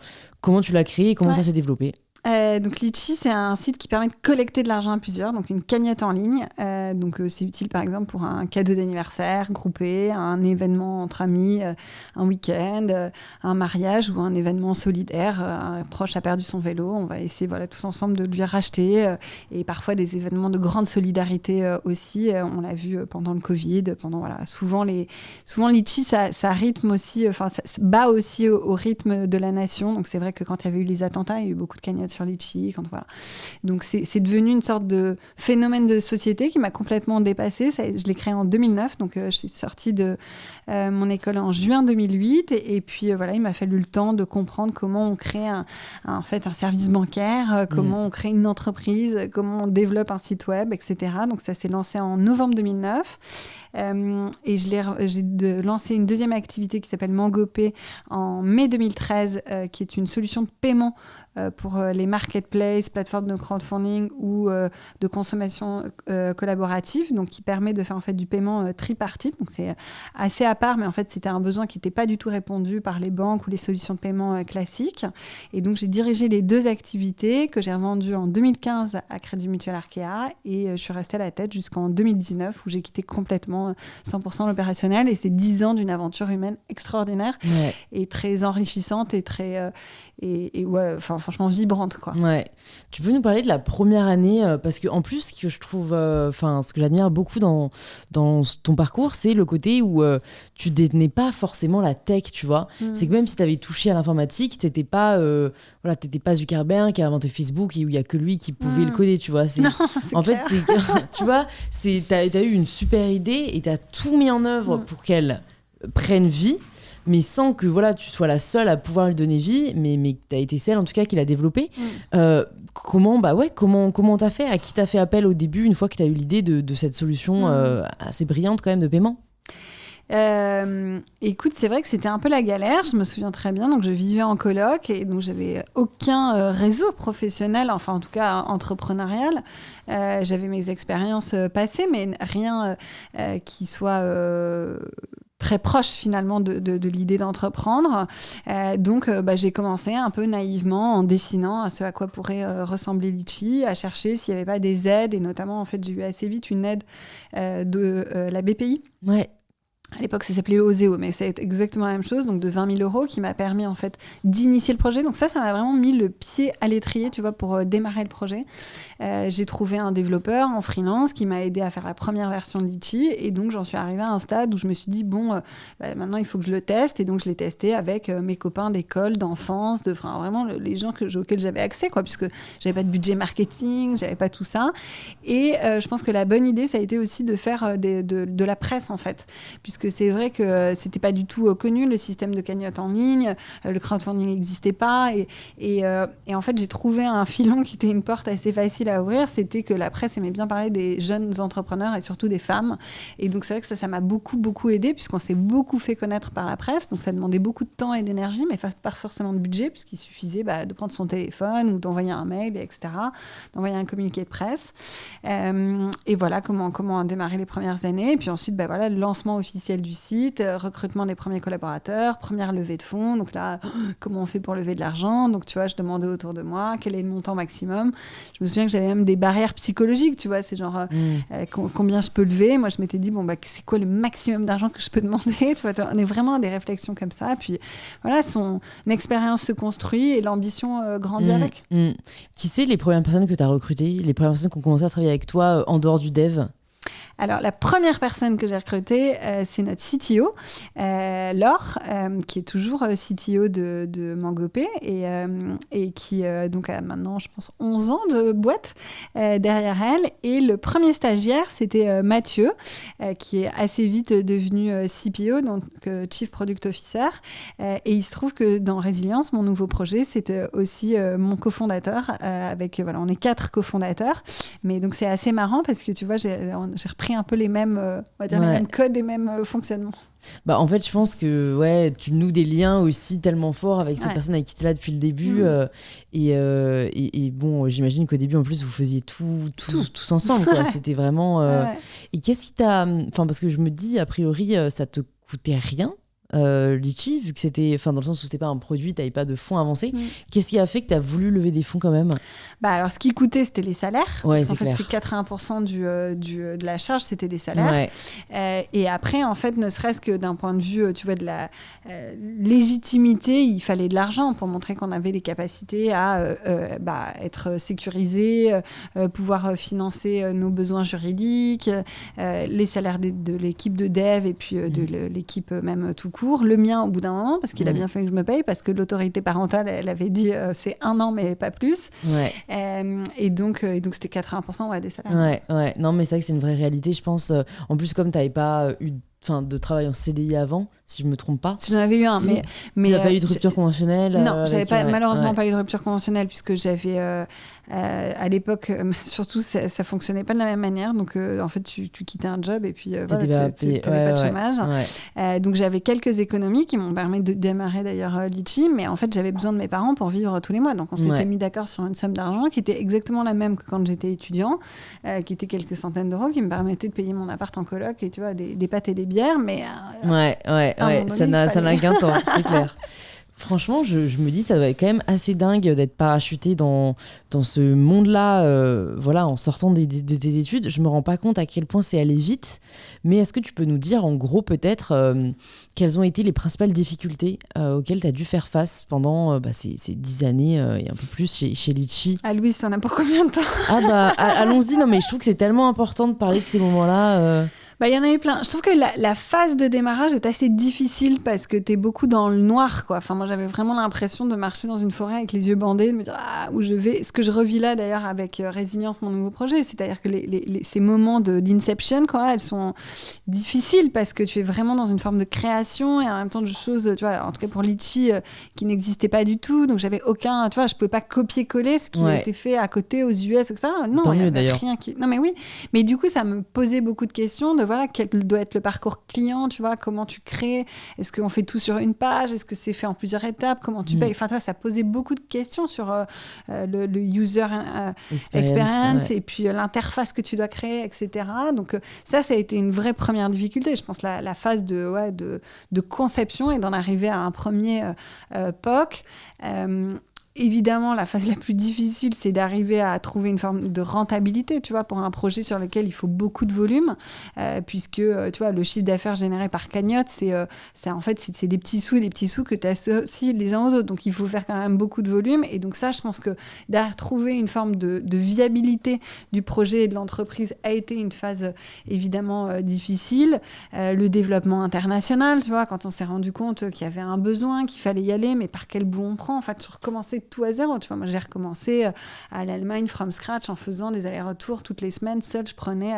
tu l'as créé et comment ça s'est développé. Donc Litchi, c'est un site qui permet de collecter de l'argent à plusieurs, donc une cagnotte en ligne. Donc c'est utile par exemple pour un cadeau d'anniversaire groupé, un événement entre amis, un week-end, un mariage ou un événement solidaire. Un proche a perdu son vélo, on va essayer tous ensemble de lui racheter, et parfois des événements de grande solidarité aussi. On l'a vu pendant le Covid, souvent Litchi ça rythme aussi, ça bat aussi au rythme de la nation. Donc c'est vrai que quand il y avait eu les attentats, il y a eu beaucoup de cagnottes sur Litchi, donc c'est devenu une sorte de phénomène de société qui m'a complètement dépassée. Je l'ai créé en 2009, donc je suis sortie de mon école en juin 2008, et puis il m'a fallu le temps de comprendre comment on crée un service bancaire, comment on crée une entreprise, comment on développe un site web, etc. Donc ça s'est lancé en novembre 2009. Et j'ai lancé une deuxième activité qui s'appelle MangoPay en mai 2013, qui est une solution de paiement pour les marketplaces, plateformes de crowdfunding ou de consommation collaborative, donc qui permet de faire en fait du paiement tripartite. Donc c'est assez à part, mais en fait c'était un besoin qui n'était pas du tout répondu par les banques ou les solutions de paiement classiques. Et donc j'ai dirigé les 2 activités que j'ai revendues en 2015 à Crédit Mutuel Arkea, et je suis restée à la tête jusqu'en 2019 où j'ai quitté complètement 100% l'opérationnel, et c'est 10 ans d'une aventure humaine extraordinaire et très enrichissante et très franchement vibrante, quoi. Ouais. Tu peux nous parler de la première année, parce que en plus ce que je trouve ce que j'admire beaucoup dans ton parcours, c'est le côté où tu détenais pas forcément la tech, tu vois. C'est que même si tu avais touché à l'informatique, t'étais pas Zuckerberg qui a inventé Facebook et où il y a que lui qui pouvait le coder, tu vois. Non, c'est en clair. fait, tu vois, t'as eu une super idée et t'as tout mis en œuvre pour qu'elle prenne vie, mais sans que tu sois la seule à pouvoir lui donner vie, mais que t'as été celle en tout cas qui l'a développée. Comment t'as fait? À qui t'as fait appel au début, une fois que t'as eu l'idée de cette solution assez brillante quand même de paiement? Écoute, c'est vrai que c'était un peu la galère, je me souviens très bien. Donc je vivais en coloc et donc j'avais aucun réseau professionnel, enfin en tout cas entrepreneurial. J'avais mes expériences passées, mais rien qui soit très proche finalement de l'idée d'entreprendre. Donc j'ai commencé un peu naïvement en dessinant à ce à quoi pourrait ressembler Litchi, à chercher s'il n'y avait pas des aides, et notamment en fait j'ai eu assez vite une aide de la BPI. Ouais. À l'époque, ça s'appelait Oseo, mais c'est exactement la même chose, donc de 20 000 € qui m'a permis en fait d'initier le projet. Donc ça m'a vraiment mis le pied à l'étrier, tu vois, pour démarrer le projet. J'ai trouvé un développeur en freelance qui m'a aidé à faire la première version de Litchi, et donc j'en suis arrivée à un stade où je me suis dit maintenant il faut que je le teste, et donc je l'ai testé avec mes copains d'école, d'enfance, vraiment les gens auxquels j'avais accès, quoi, puisque j'avais pas de budget marketing, j'avais pas tout ça. Et je pense que la bonne idée, ça a été aussi de faire de la presse en fait, puisque c'est vrai que c'était pas du tout connu, le système de cagnotte en ligne, le crowdfunding n'existait pas, et en fait j'ai trouvé un filon qui était une porte assez facile à ouvrir, c'était que la presse aimait bien parler des jeunes entrepreneurs et surtout des femmes, et donc c'est vrai que ça m'a beaucoup aidé, puisqu'on s'est beaucoup fait connaître par la presse, donc ça demandait beaucoup de temps et d'énergie, mais pas forcément de budget, puisqu'il suffisait de prendre son téléphone ou d'envoyer un mail, etc., d'envoyer un communiqué de presse, et voilà comment démarrer les premières années. Et puis ensuite le lancement officiel du site, recrutement des premiers collaborateurs, première levée de fonds. Donc là, comment on fait pour lever de l'argent? Donc tu vois, je demandais autour de moi quel est le montant maximum. Je me souviens que j'avais même des barrières psychologiques, tu vois, c'est genre combien je peux lever. Moi, je m'étais dit c'est quoi le maximum d'argent que je peux demander? Tu vois, on est vraiment à des réflexions comme ça. Puis voilà, son expérience se construit et l'ambition grandit avec. Qui c'est les premières personnes que tu as recrutées, les premières personnes qui ont commencé à travailler avec toi en dehors du dev? Alors, la première personne que j'ai recrutée, c'est notre CTO, Laure, qui est toujours CTO de Mangopé et qui donc a maintenant, je pense, 11 ans de boîte derrière elle. Et le premier stagiaire, c'était Mathieu, qui est assez vite devenu CPO, donc Chief Product Officer. Et il se trouve que dans Résilience, mon nouveau projet, c'était aussi mon cofondateur. On est 4 cofondateurs. Mais donc, c'est assez marrant parce que, tu vois, j'ai repris un peu les mêmes, les mêmes codes et mêmes fonctionnements. En fait, je pense que tu noues des liens aussi tellement forts avec ces personnes avec qui tu es là depuis le début. Et j'imagine qu'au début, en plus, vous faisiez tous ensemble, quoi. C'était vraiment... Et qu'est-ce qui t'a... parce que je me dis, a priori, ça te coûtait rien, Litchi, vu que c'était... dans le sens où c'était pas un produit, t'avais pas de fonds avancés. Qu'est-ce qui a fait que t'as voulu lever des fonds quand même? Alors, ce qui coûtait, c'était les salaires. Ouais, parce qu'en fait, clair. c'est 80% de la charge, c'était des salaires. Et après, en fait, ne serait-ce que d'un point de vue, tu vois, de la légitimité, il fallait de l'argent pour montrer qu'on avait les capacités à être sécurisés, pouvoir financer nos besoins juridiques, les salaires de l'équipe de dev et puis de l'équipe même tout court. Le mien, au bout d'un moment, parce qu'il a bien fallu que je me paye, parce que l'autorité parentale, elle avait dit c'est 1 an, mais pas plus. Et donc c'était 80% des salaires. Non, mais c'est vrai que c'est une vraie réalité, je pense. En plus, comme tu n'avais pas eu de travail en CDI avant, si je me trompe pas. Si j'en avais eu un, mais tu n'as pas eu de rupture conventionnelle? Non, j'avais malheureusement pas eu de rupture conventionnelle puisque j'avais à l'époque, surtout ça fonctionnait pas de la même manière. Donc en fait, tu quittais un job et puis voilà, tu n'avais pas de chômage. Donc j'avais quelques économies qui m'ont permis de démarrer d'ailleurs Litchi, mais en fait j'avais besoin de mes parents pour vivre tous les mois. Donc on s'était mis d'accord sur une somme d'argent qui était exactement la même que quand j'étais étudiant, qui était quelques centaines d'euros, qui me permettait de payer mon appart en coloc et tu vois des pâtes et des bières, mais ça n'a qu'un temps, c'est clair. Franchement, je me dis ça doit être quand même assez dingue d'être parachuté dans ce monde-là, en sortant de tes études. Je me rends pas compte à quel point c'est allé vite, mais est-ce que tu peux nous dire en gros peut-être quelles ont été les principales difficultés auxquelles tu as dû faire face pendant ces 10 années et un peu plus chez Litchi? Ah Louise, t'en as pour combien de temps? Allons-y, non mais je trouve que c'est tellement important de parler de ces moments-là. Il y en a eu plein. Je trouve que la phase de démarrage est assez difficile parce que t'es beaucoup dans le noir, quoi. Enfin, moi, j'avais vraiment l'impression de marcher dans une forêt avec les yeux bandés, de me dire où je vais. Ce que je revis là, d'ailleurs, avec Résilience, mon nouveau projet, c'est-à-dire que ces moments d'inception, quoi, elles sont difficiles parce que tu es vraiment dans une forme de création et en même temps de choses, tu vois, en tout cas pour Litchi, qui n'existait pas du tout. Donc, j'avais aucun, tu vois, je pouvais pas copier-coller ce qui a été fait à côté aux US, etc. Non, il y avait rien qui. Non, mais oui. Mais du coup, ça me posait beaucoup de questions de quel doit être le parcours client, tu vois, comment tu crées, est-ce qu'on fait tout sur une page, est-ce que c'est fait en plusieurs étapes, comment tu payes, enfin, tu vois, ça posait beaucoup de questions sur le user experience et puis l'interface que tu dois créer, etc. Donc ça a été une vraie première difficulté, je pense, la phase de conception et d'en arriver à un premier POC. Évidemment, la phase la plus difficile, c'est d'arriver à trouver une forme de rentabilité, tu vois, pour un projet sur lequel il faut beaucoup de volume, puisque, tu vois, le chiffre d'affaires généré par cagnotte, c'est des petits sous que tu associes les uns aux autres. Donc, il faut faire quand même beaucoup de volume. Et donc, ça, je pense que trouver une forme de viabilité du projet et de l'entreprise a été une phase, évidemment, difficile. Le développement international, tu vois, quand on s'est rendu compte qu'il y avait un besoin, qu'il fallait y aller, mais par quel bout on prend, en fait, recommencer tout à zéro, tu vois. Moi, j'ai recommencé à l'Allemagne from scratch en faisant des allers-retours toutes les semaines. Seule, je prenais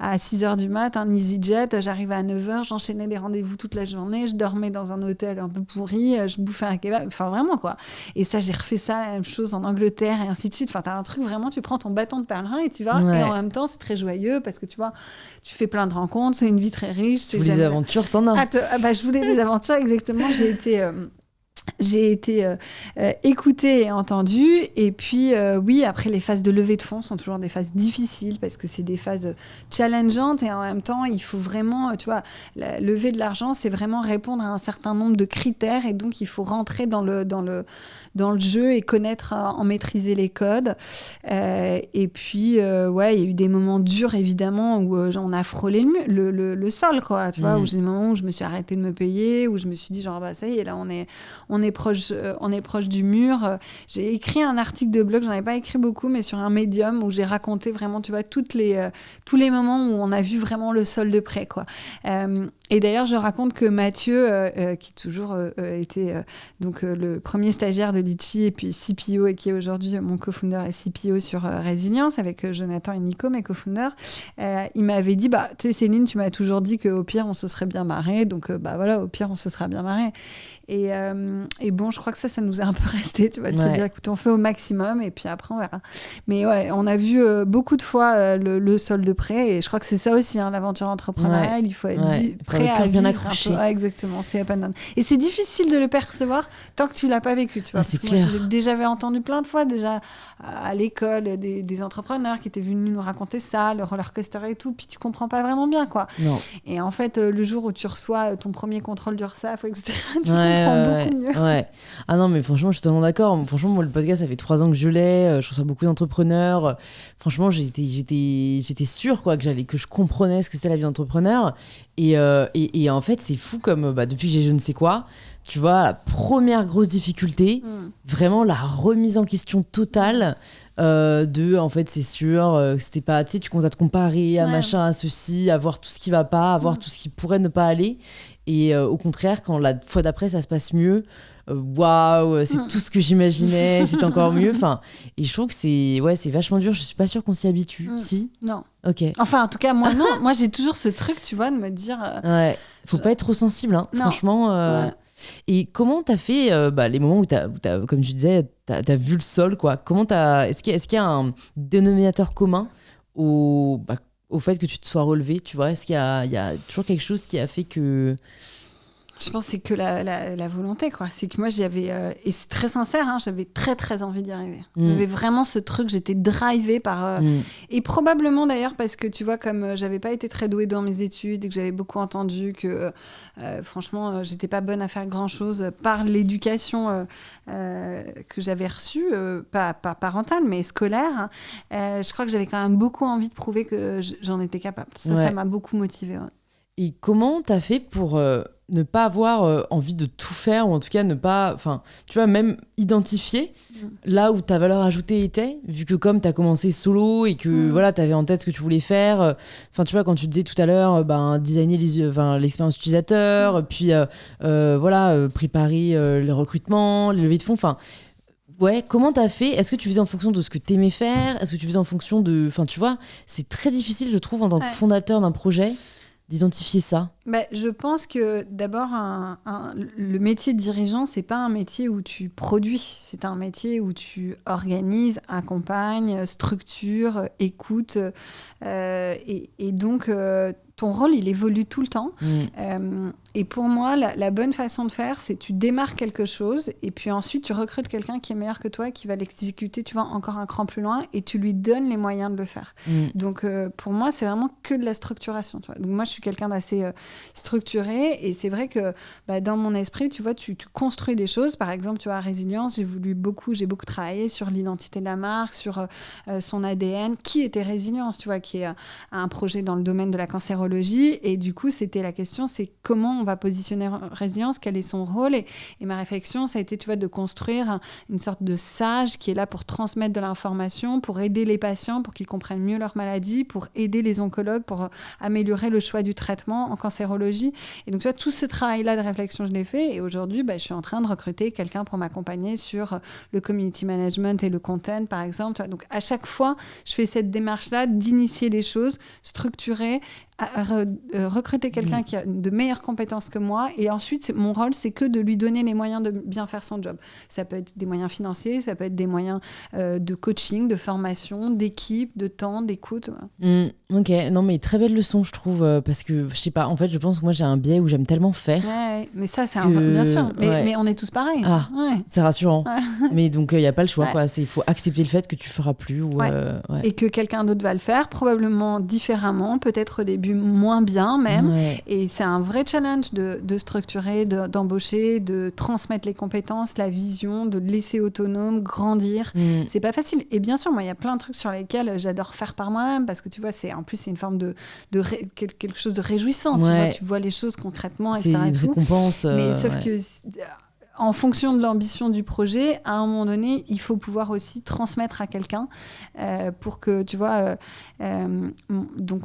à 6h du mat un EasyJet, j'arrivais à 9h, j'enchaînais des rendez-vous toute la journée, je dormais dans un hôtel un peu pourri, je bouffais un kebab, enfin vraiment, quoi. Et ça, j'ai refait ça, la même chose en Angleterre et ainsi de suite. Enfin, t'as un truc vraiment, tu prends ton bâton de pèlerin et tu vas, et en même temps, c'est très joyeux parce que tu vois, tu fais plein de rencontres, c'est une vie très riche. Tu voulais des aventures, t'en as. Je voulais des aventures, exactement. J'ai été écoutée et entendue. Et puis, oui, après, les phases de levée de fonds sont toujours des phases difficiles parce que c'est des phases challengeantes et en même temps, il faut vraiment, tu vois, lever de l'argent, c'est vraiment répondre à un certain nombre de critères et donc il faut rentrer dans le jeu et connaître, en maîtriser les codes. Et puis, il y a eu des moments durs, évidemment, où on a frôlé le sol, quoi, tu vois, où j'ai des moments où je me suis arrêtée de me payer, où je me suis dit, genre, ça y est, là, on est proche du mur. J'ai écrit un article de blog, j'en avais pas écrit beaucoup, mais sur un médium où j'ai raconté vraiment, tu vois, tous les moments où on a vu vraiment le sol de près, quoi. Et d'ailleurs, je raconte que Mathieu, qui toujours était donc le premier stagiaire de Litchi et puis CPO et qui est aujourd'hui mon co-founder et CPO sur Résilience avec Jonathan et Nico, mes co-founders, il m'avait dit, tu sais Céline, tu m'as toujours dit qu'au pire, on se serait bien marré, donc voilà, au pire, on se sera bien marré. Et bon, je crois que ça nous a un peu resté, tu vois, de se dire, écoute, on fait au maximum et puis après, on verra. Mais ouais, on a vu beaucoup de fois le sol de près et je crois que c'est ça aussi, hein, l'aventure entrepreneuriale, il faut être prêt à bien accrocher. Exactement, c'est up and down. Et c'est difficile de le percevoir tant que tu l'as pas vécu, tu vois. C'est clair. Moi, j'avais entendu plein de fois déjà à l'école des entrepreneurs qui étaient venus nous raconter ça, le roller coaster et tout, puis tu comprends pas vraiment bien, quoi. Non. Et en fait, le jour où tu reçois ton premier contrôle d'URSSAF, etc., tu comprends beaucoup mieux. Ouais. Ah non, mais franchement, je suis tellement d'accord. Franchement, moi, le podcast, ça fait 3 ans que je l'ai. Je reçois beaucoup d'entrepreneurs. Franchement, j'étais sûre, quoi, que je comprenais ce que c'était la vie d'entrepreneur. Et en fait, c'est fou comme depuis que j'ai je ne sais quoi, tu vois, la première grosse difficulté, vraiment la remise en question totale de, en fait, c'est sûr, que c'était pas, tu sais, tu commences à te comparer à machin, à ceci, à voir tout ce qui va pas, à voir tout ce qui pourrait ne pas aller. Et au contraire, quand la fois d'après, ça se passe mieux, waouh, c'est tout ce que j'imaginais, c'est encore mieux. Enfin, et je trouve que c'est vachement dur. Je suis pas sûre qu'on s'y habitue. Si ? Non. Ok. Enfin, en tout cas, moi, non. Moi, j'ai toujours ce truc, tu vois, de me dire... Ouais. Faut pas être trop sensible, hein. Franchement. Ouais. Et comment t'as fait les moments où t'as, comme tu disais, t'as vu le sol, quoi. Est-ce qu'il y a un dénominateur commun au fait que tu te sois relevé, tu vois? Est-ce qu'il y a toujours quelque chose qui a fait que... Je pense que c'est que la volonté, quoi. C'est que moi, et c'est très sincère, hein, j'avais très, très envie d'y arriver. J'avais vraiment ce truc, j'étais drivée par... Et probablement, d'ailleurs, parce que, tu vois, comme j'avais pas été très douée dans mes études et que j'avais beaucoup entendu que, franchement, j'étais pas bonne à faire grand-chose par l'éducation que j'avais reçue, pas parentale, mais scolaire. Je crois que j'avais quand même beaucoup envie de prouver que j'en étais capable. Ça m'a beaucoup motivée. Ouais. Et comment t'as fait pour ne pas avoir envie de tout faire, ou en tout cas ne pas, enfin, tu vois, même identifier là où ta valeur ajoutée était, vu que comme t'as commencé solo et que voilà, t'avais en tête ce que tu voulais faire. Enfin, tu vois, quand tu disais tout à l'heure, designer l'expérience utilisateur, puis préparer le recrutement, les levées de fonds, enfin. Ouais, comment t'as fait ? Est-ce que tu faisais en fonction de ce que t'aimais faire ? Est-ce que tu faisais en fonction de... Enfin, tu vois, c'est très difficile, je trouve, en tant que fondateur d'un projet, d'identifier ça. Je pense que d'abord, le métier de dirigeant, c'est pas un métier où tu produis, c'est un métier où tu organises, accompagnes, structures, écoutes. Et donc, ton rôle, il évolue tout le temps. Et pour moi, la bonne façon de faire, c'est tu démarres quelque chose et puis ensuite, tu recrutes quelqu'un qui est meilleur que toi, qui va l'exécuter, tu vois, encore un cran plus loin et tu lui donnes les moyens de le faire. Donc, pour moi, c'est vraiment que de la structuration. Tu vois. Donc, moi, je suis quelqu'un d'assez structuré et c'est vrai que dans mon esprit, tu vois, tu construis des choses. Par exemple, tu vois, à Résilience, j'ai beaucoup travaillé sur l'identité de la marque, sur son ADN, qui était Résilience, tu vois, qui est un projet dans le domaine de la cancérologie. Et du coup, c'était la question, c'est comment on va positionner Résilience, quel est son rôle. Et ma réflexion, ça a été, tu vois, de construire une sorte de sage qui est là pour transmettre de l'information, pour aider les patients, pour qu'ils comprennent mieux leur maladie, pour aider les oncologues, pour améliorer le choix du traitement en cancérologie. Et donc, tu vois, tout ce travail-là de réflexion, je l'ai fait. Et aujourd'hui, je suis en train de recruter quelqu'un pour m'accompagner sur le community management et le content, par exemple. Tu vois, donc, à chaque fois, je fais cette démarche-là d'initier les choses, structurer, recruter quelqu'un qui a de meilleures compétences que moi, et ensuite mon rôle c'est que de lui donner les moyens de bien faire son job. Ça peut être des moyens financiers, ça peut être des moyens de coaching, de formation, d'équipe, de temps, d'écoute. Ok, non mais très belle leçon je trouve, parce que je sais pas, en fait je pense que moi j'ai un biais où j'aime tellement faire. Mais ça c'est bien sûr, mais on est tous pareils. C'est rassurant. Mais donc il y a pas le choix quoi, il faut accepter le fait que tu feras plus et que quelqu'un d'autre va le faire, probablement différemment, peut-être au début moins bien même. Et c'est un vrai challenge de structurer, d'embaucher, de transmettre les compétences, la vision, de laisser autonome, grandir. C'est pas facile. Et bien sûr, moi, il y a plein de trucs sur lesquels j'adore faire par moi-même parce que tu vois, en plus, c'est une forme de quelque chose de réjouissant. Tu vois les choses concrètement, etc. C'est une récompense. Mais sauf que... En fonction de l'ambition du projet, à un moment donné, il faut pouvoir aussi transmettre à quelqu'un pour que, tu vois... donc,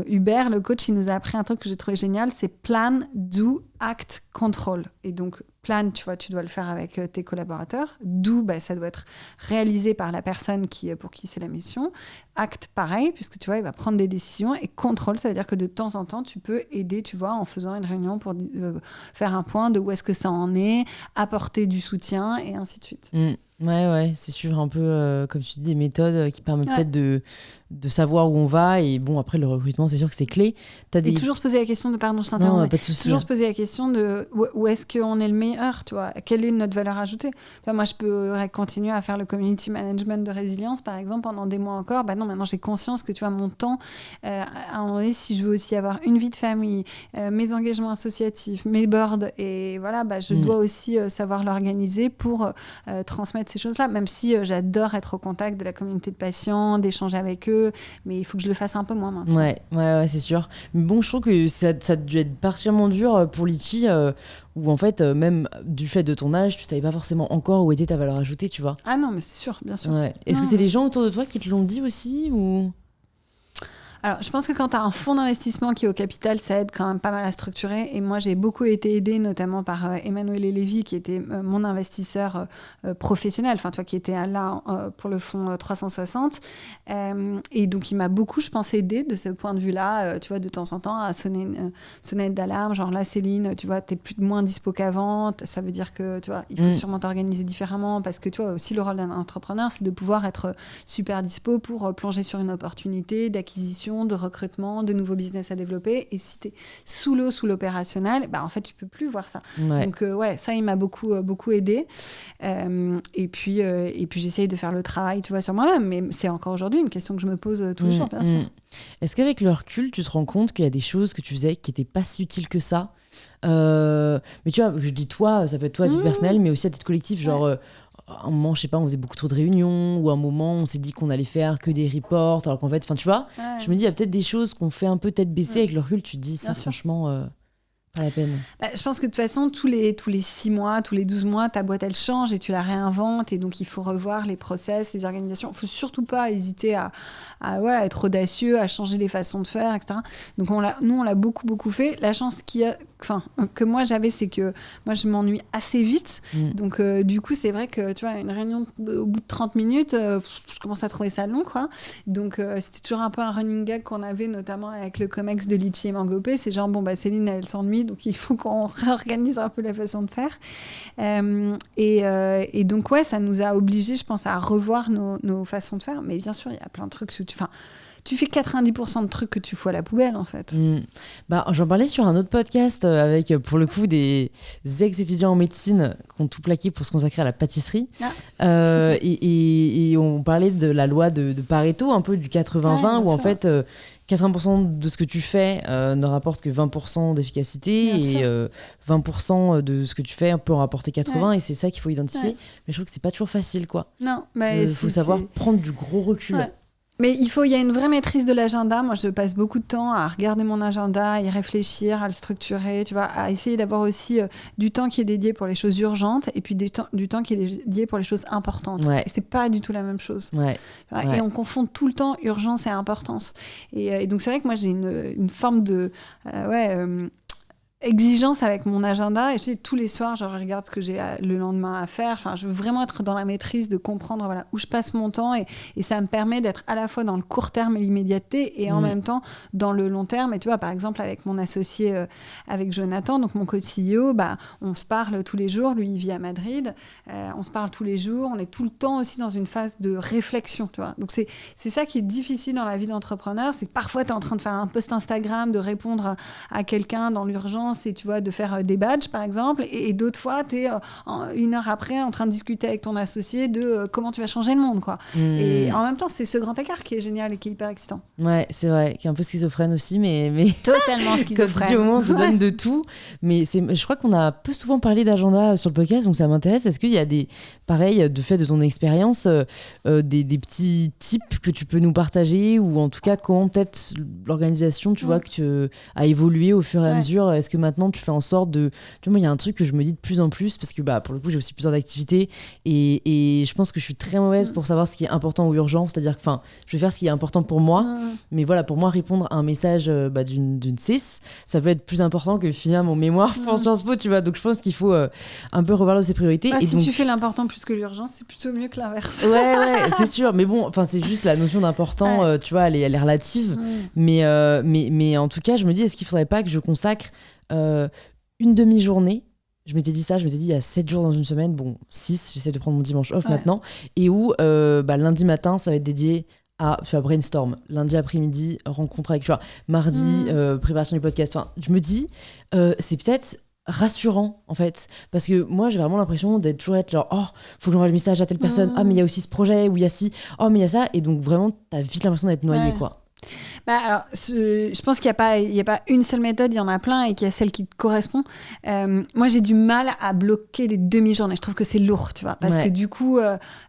Hubert, le coach, il nous a appris un truc que j'ai trouvé génial, c'est plan, do, act, control. Et donc, plan, tu vois, tu dois le faire avec tes collaborateurs. Do, ça doit être réalisé par la personne pour qui c'est la mission. Act, pareil, puisque tu vois, il va prendre des décisions. Et contrôle, ça veut dire que de temps en temps, tu peux aider, tu vois, en faisant une réunion pour faire un point de où est-ce que ça en est, apporter du soutien, et ainsi de suite. Ouais, c'est suivre un peu, comme tu dis, des méthodes qui permettent peut-être de savoir où on va. Et bon, après, le recrutement, c'est sûr que c'est clé. Et toujours se poser la question de... Pardon, je t'interromps. Non, pas de souci. Toujours se poser la question de où est-ce qu'on est le meilleur, tu vois. Quelle est notre valeur ajoutée ? Tu vois, moi, je peux continuer à faire le community management de Résilience, par exemple, pendant des mois encore. Non, maintenant, j'ai conscience que, tu vois, mon temps, à un moment donné, si je veux aussi avoir une vie de famille, mes engagements associatifs, mes boards, et voilà, je dois aussi savoir l'organiser pour transmettre ces choses-là, même si j'adore être au contact de la communauté de patients, d'échanger avec eux, mais il faut que je le fasse un peu moins maintenant. Ouais, c'est sûr. Mais bon, je trouve que ça a dû être particulièrement dur pour Litchi, où en fait, même du fait de ton âge, tu savais pas forcément encore où était ta valeur ajoutée, tu vois. Ah non, mais c'est sûr, bien sûr. Ouais. Est-ce que c'est les gens autour de toi qui te l'ont dit aussi ou... Alors, je pense que quand tu as un fonds d'investissement qui est au capital, ça aide quand même pas mal à structurer. Et moi, j'ai beaucoup été aidée, notamment par Emmanuel Lévy, qui était mon investisseur professionnel, enfin, toi, qui était là pour le fonds 360. Et donc, il m'a beaucoup, je pense, aidée de ce point de vue-là, tu vois, de temps en temps, à sonner une sonnette d'alarme. Genre, là, Céline, tu vois, t'es moins dispo qu'avant. Ça veut dire que, tu vois, il faut sûrement t'organiser différemment parce que, tu vois, aussi, le rôle d'un entrepreneur, c'est de pouvoir être super dispo pour plonger sur une opportunité d'acquisition, de recrutement, de nouveaux business à développer. Et si tu es sous l'eau, sous l'opérationnel, bah, en fait, tu peux plus voir ça. Ouais. Donc, ça, il m'a beaucoup aidé. Et puis j'essaye de faire le travail, tu vois, sur moi-même. Mais c'est encore aujourd'hui une question que je me pose tous les jours, bien sûr. Est-ce qu'avec le recul, tu te rends compte qu'il y a des choses que tu faisais qui n'étaient pas si utiles que ça mais tu vois, je dis toi, ça peut être toi à titre personnel, mais aussi à titre collectif, genre... un moment, je sais pas, on faisait beaucoup trop de réunions, ou un moment, on s'est dit qu'on allait faire que des reports, alors qu'en fait, enfin, tu vois, je me dis, il y a peut-être des choses qu'on fait un peu tête baissée avec le recul, tu te dis, ça, franchement, pas la peine. Je pense que de toute façon, tous les 6 mois, tous les 12 mois, ta boîte, elle change et tu la réinventes, et donc il faut revoir les process, les organisations. Il faut surtout pas hésiter à être audacieux, à changer les façons de faire, etc. Donc nous, on l'a beaucoup fait. La chance que moi j'avais, c'est que moi je m'ennuie assez vite. Donc du coup, c'est vrai que tu vois, une réunion au bout de 30 minutes, je commence à trouver ça long, quoi. Donc c'était toujours un peu un running gag qu'on avait, notamment avec le Comex de Litchi et Mangopé. C'est genre, bon, Céline, elle s'ennuie, donc il faut qu'on réorganise un peu la façon de faire. Et donc, ça nous a obligés, je pense, à revoir nos façons de faire. Mais bien sûr, il y a plein de trucs où tu fais 90% de trucs que tu fous à la poubelle, en fait. J'en parlais sur un autre podcast avec, pour le coup, des ex-étudiants en médecine qui ont tout plaqué pour se consacrer à la pâtisserie. Et on parlait de la loi de Pareto, un peu du 80-20, où en fait... 80% de ce que tu fais ne rapporte que 20% d'efficacité, et 20% de ce que tu fais peut en rapporter 80%, et c'est ça qu'il faut identifier. Mais je trouve que c'est pas toujours facile, quoi. Non, mais faut savoir prendre du gros recul. Mais il y a une vraie maîtrise de l'agenda. Moi, je passe beaucoup de temps à regarder mon agenda, à y réfléchir, à le structurer, tu vois, à essayer d'avoir aussi du temps qui est dédié pour les choses urgentes, et puis du temps qui est dédié pour les choses importantes. Et c'est pas du tout la même chose. Et on confond tout le temps urgence et importance. Et donc, c'est vrai que moi, j'ai une forme de... exigence avec mon agenda, et je sais, tous les soirs je regarde ce que j'ai le lendemain à faire. Enfin, je veux vraiment être dans la maîtrise de comprendre où je passe mon temps, et ça me permet d'être à la fois dans le court terme et l'immédiateté, et en même temps dans le long terme. Et tu vois, par exemple, avec mon associé, avec Jonathan, donc mon co-CEO, on se parle tous les jours. Lui, il vit à Madrid, on se parle tous les jours, on est tout le temps aussi dans une phase de réflexion, tu vois. Donc c'est ça qui est difficile dans la vie d'entrepreneur, c'est que parfois tu es en train de faire un post Instagram, de répondre à quelqu'un dans l'urgence, et tu vois, de faire des badges par exemple, et d'autres fois tu es une heure après en train de discuter avec ton associé de comment tu vas changer le monde, quoi. Et en même temps, c'est ce grand écart qui est génial et qui est hyper excitant. Ouais, c'est vrai, qui est un peu schizophrène aussi, mais totalement schizophrène. Comme tu dis, au moment on te donne de tout, mais je crois qu'on a peu souvent parlé d'agenda sur le podcast, donc ça m'intéresse. Est-ce qu'il y a pareil, de fait de ton expérience, des petits tips que tu peux nous partager, ou en tout cas comment peut-être l'organisation, tu vois, a évolué au fur et à mesure? Est-ce que maintenant tu fais en sorte de... Tu vois, moi il y a un truc que je me dis de plus en plus, parce que pour le coup j'ai aussi plusieurs activités, et je pense que je suis très mauvaise pour savoir ce qui est important ou urgent, c'est-à-dire que je vais faire ce qui est important pour moi, mais voilà, pour moi répondre à un message d'une CIS, ça peut être plus important que finir mon mémoire en Sciences Po, tu vois. Donc je pense qu'il faut un peu revoir ses priorités. Et si donc... tu fais l'important plus que l'urgent, c'est plutôt mieux que l'inverse. Ouais, c'est sûr, mais bon, c'est juste la notion d'important, tu vois, elle est relative, mais en tout cas je me dis, est-ce qu'il faudrait pas que je consacre une demi-journée? Je m'étais dit ça, il y a 7 jours dans une semaine, 6, j'essaie de prendre mon dimanche off maintenant, et où lundi matin ça va être dédié à brainstorm, lundi après-midi rencontre avec, tu vois, mardi préparation du podcast. Je me dis c'est peut-être rassurant en fait, parce que moi j'ai vraiment l'impression d'être toujours genre, oh faut que j'envoie le message à telle personne, ah mais il y a aussi ce projet, ou il y a ci, oh mais il y a ça, et donc vraiment t'as vite l'impression d'être noyé, quoi. Alors, je pense qu'il n'y a pas une seule méthode, il y en a plein et qu'il y a celle qui te correspond. Moi, j'ai du mal à bloquer les demi-journées. Je trouve que c'est lourd, tu vois. Parce que du coup,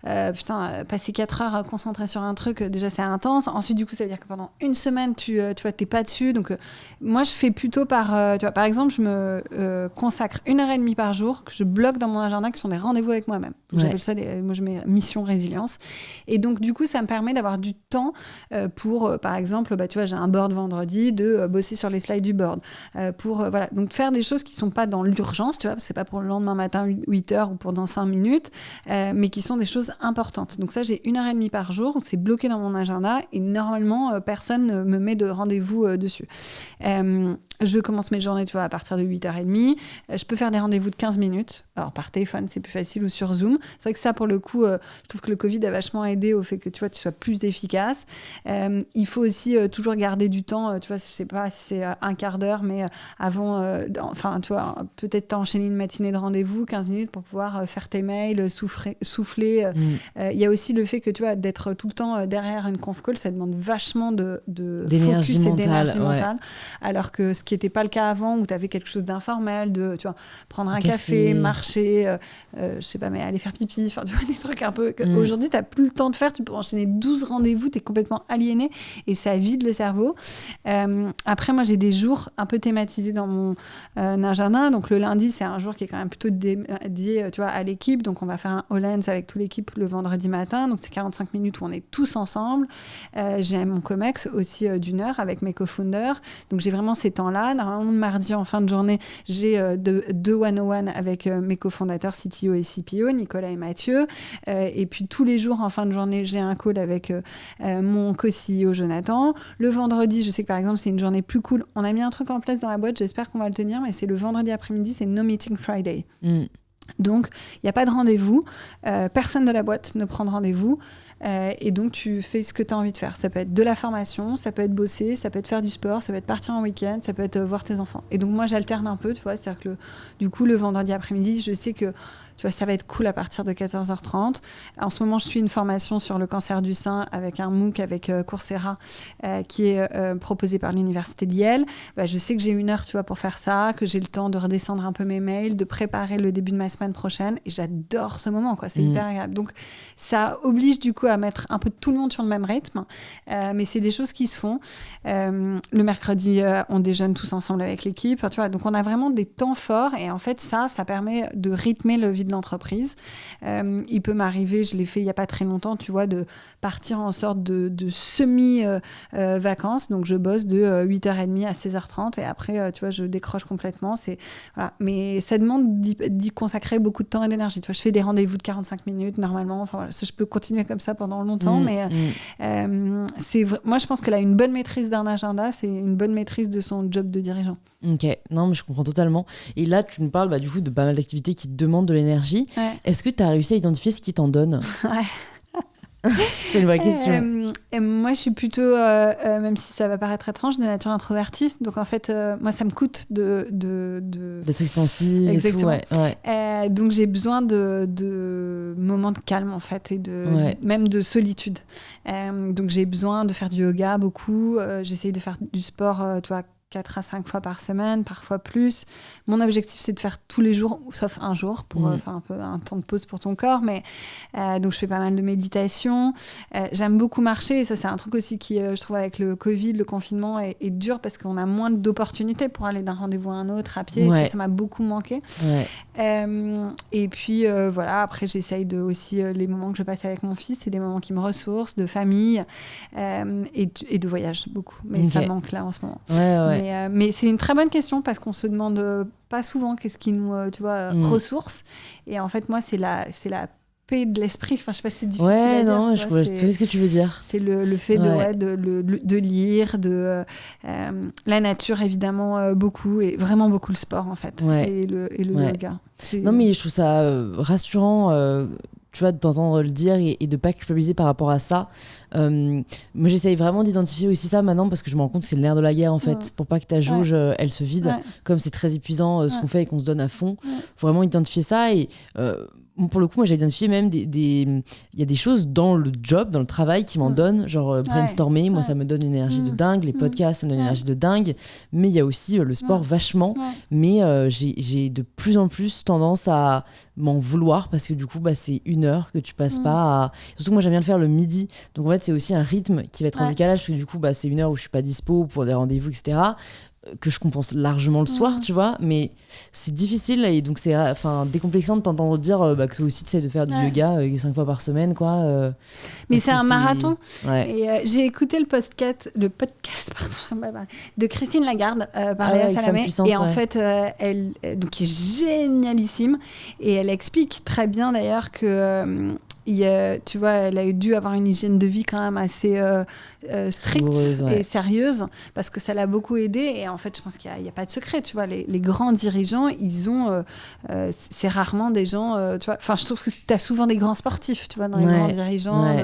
passer 4 heures concentré sur un truc, déjà, c'est intense. Ensuite, du coup, ça veut dire que pendant une semaine, tu vois, t'es pas dessus. Donc, moi, je fais plutôt par... tu vois, par exemple, je me consacre 1h30 par jour que je bloque dans mon agenda, qui sont des rendez-vous avec moi-même. Donc, j'appelle ça, moi, je mets mission résilience. Et donc, du coup, ça me permet d'avoir du temps pour, par exemple, tu vois, j'ai un board vendredi, de bosser sur les slides du board. Voilà. Donc, faire des choses qui ne sont pas dans l'urgence, tu vois, parce que ce n'est pas pour le lendemain matin, 8h ou pour dans 5 minutes, mais qui sont des choses importantes. Donc, ça, j'ai 1h30 par jour, c'est bloqué dans mon agenda et normalement, personne ne me met de rendez-vous dessus. Je commence mes journées, tu vois, à partir de 8h30. Je peux faire des rendez-vous de 15 minutes. Alors, par téléphone, c'est plus facile, ou sur Zoom. C'est vrai que ça, pour le coup, je trouve que le Covid a vachement aidé au fait que, tu vois, tu sois plus efficace. Il faut aussi toujours garder du temps, tu vois, je sais pas si c'est un quart d'heure, mais avant, enfin, tu vois, peut-être t'enchaîner une matinée de rendez-vous, 15 minutes pour pouvoir faire tes mails, souffler. Il y a aussi le fait que, tu vois, d'être tout le temps derrière une conf call, ça demande vachement de focus et d'énergie mentale. Alors que ce qui n'était pas le cas avant, où tu avais quelque chose d'informel, de, tu vois, prendre un café, marcher, je sais pas, mais aller faire pipi, enfin, tu vois, des trucs un peu... Aujourd'hui, tu n'as plus le temps de faire, tu peux enchaîner 12 rendez-vous, tu es complètement aliéné et ça vide le cerveau. Après, moi, j'ai des jours un peu thématisés dans mon agenda. Donc, le lundi, c'est un jour qui est quand même plutôt dédié, tu vois, à l'équipe. Donc, on va faire un All-Hands avec toute l'équipe le vendredi matin. Donc, c'est 45 minutes où on est tous ensemble. J'ai mon COMEX aussi d'1 heure avec mes co-founders. Donc, j'ai vraiment ces temps-là. Normalement, le mardi, en fin de journée, j'ai deux one-on-one avec mes cofondateurs CTO et CPO, Nicolas et Mathieu. Et puis, tous les jours, en fin de journée, j'ai un call avec mon co-CEO, Jonathan. Le vendredi, je sais que, par exemple, c'est une journée plus cool. On a mis un truc en place dans la boîte, j'espère qu'on va le tenir, mais c'est le vendredi après-midi, c'est No Meeting Friday. Donc, il n'y a pas de rendez-vous. Personne de la boîte ne prend de rendez-vous. Et donc, tu fais ce que tu as envie de faire. Ça peut être de la formation, ça peut être bosser, ça peut être faire du sport, ça peut être partir en week-end, ça peut être voir tes enfants. Et donc, moi, j'alterne un peu, tu vois. C'est-à-dire que, du coup, le vendredi après-midi, je sais que, tu vois, ça va être cool à partir de 14h30. En ce moment, je suis une formation sur le cancer du sein avec un MOOC avec Coursera qui est proposé par l'Université de Yale. Je sais que j'ai 1 heure, tu vois, pour faire ça, que j'ai le temps de redescendre un peu mes mails, de préparer le début de ma semaine prochaine. Et j'adore ce moment, quoi. C'est hyper agréable. Donc, ça oblige, du coup, à mettre un peu tout le monde sur le même rythme. Mais c'est des choses qui se font. Le mercredi, on déjeune tous ensemble avec l'équipe. Enfin, tu vois, donc, on a vraiment des temps forts. Et en fait, ça permet de rythmer le vie de l'entreprise. Il peut m'arriver, je l'ai fait il n'y a pas très longtemps, tu vois, de partir en sorte de semi-vacances. Donc, je bosse de 8h30 à 16h30 et après, tu vois, je décroche complètement. Voilà. Mais ça demande d'y consacrer beaucoup de temps et d'énergie. Tu vois, je fais des rendez-vous de 45 minutes normalement. Enfin, voilà, je peux continuer comme ça pendant longtemps. Mais moi, je pense que là, une bonne maîtrise d'un agenda, c'est une bonne maîtrise de son job de dirigeant. Ok, non, mais je comprends totalement. Et là, tu nous parles du coup de pas mal d'activités qui te demandent de l'énergie. Ouais. Est-ce que tu as réussi à identifier ce qui t'en donne ? Ouais. C'est une vraie question. Moi, je suis plutôt, même si ça va paraître étrange, de nature introvertie. Donc, en fait, moi, ça me coûte d'être expansive. Exactement. Et tout, ouais. Donc, j'ai besoin de moments de calme, en fait, et même de solitude. Donc, j'ai besoin de faire du yoga beaucoup. J'essaye de faire du sport, tu vois, 4 à 5 fois par semaine, parfois plus. Mon objectif, c'est de faire tous les jours, sauf un jour, pour faire un peu un temps de pause pour ton corps. Mais, donc, je fais pas mal de méditation. J'aime beaucoup marcher. Et ça, c'est un truc aussi qui, je trouve, avec le Covid, le confinement, est dur parce qu'on a moins d'opportunités pour aller d'un rendez-vous à un autre à pied. Ouais. Ça m'a beaucoup manqué. Ouais. Et puis, voilà, après, j'essaye aussi, les moments que je passe avec mon fils, c'est des moments qui me ressourcent, de famille et de voyage, beaucoup. Mais ça manque là en ce moment. Ouais. Mais c'est une très bonne question parce qu'on se demande pas souvent qu'est-ce qui nous ressource. Et en fait, moi, c'est la paix de l'esprit. Enfin, je sais pas si c'est difficile à dire. Ouais, je vois ce que tu veux dire. C'est le fait de lire, la nature, évidemment, beaucoup, et vraiment beaucoup le sport, en fait, et le yoga. Non, mais je trouve ça rassurant tu vois, de t'entendre le dire et de pas culpabiliser par rapport à ça. Moi, j'essaye vraiment d'identifier aussi ça maintenant parce que je me rends compte que c'est le nerf de la guerre, en fait, pour pas que ta jauge, elle se vide. Comme c'est très épuisant ce qu'on fait et qu'on se donne à fond, faut vraiment identifier ça. Et pour le coup, moi j'ai identifié même il y a des choses dans le job, dans le travail qui m'en donnent, genre brainstormer, moi ça me donne une énergie de dingue, les podcasts ça me donne une énergie de dingue, mais il y a aussi le sport vachement, mais j'ai de plus en plus tendance à m'en vouloir parce que du coup c'est 1 heure que tu passes pas à... Surtout que moi j'aime bien le faire le midi, donc en fait c'est aussi un rythme qui va être en décalage parce que du coup c'est 1 heure où je suis pas dispo pour des rendez-vous, etc., que je compense largement le soir, tu vois, mais c'est difficile et donc c'est décomplexant de t'entendre dire que toi aussi tu essaies de faire du yoga 5 fois par semaine, quoi. Mais c'est un marathon. Et j'ai écouté le podcast de Christine Lagarde par Léa Salamé, et en fait elle donc qui est génialissime, et elle explique très bien d'ailleurs que tu vois, elle a dû avoir une hygiène de vie quand même assez stricte et sérieuse, parce que ça l'a beaucoup aidée. Et en fait, je pense qu'il n'y a pas de secret. Tu vois, les grands dirigeants, ils ont... c'est rarement des gens... tu vois, enfin, je trouve que tu as souvent des grands sportifs, tu vois, dans les grands dirigeants.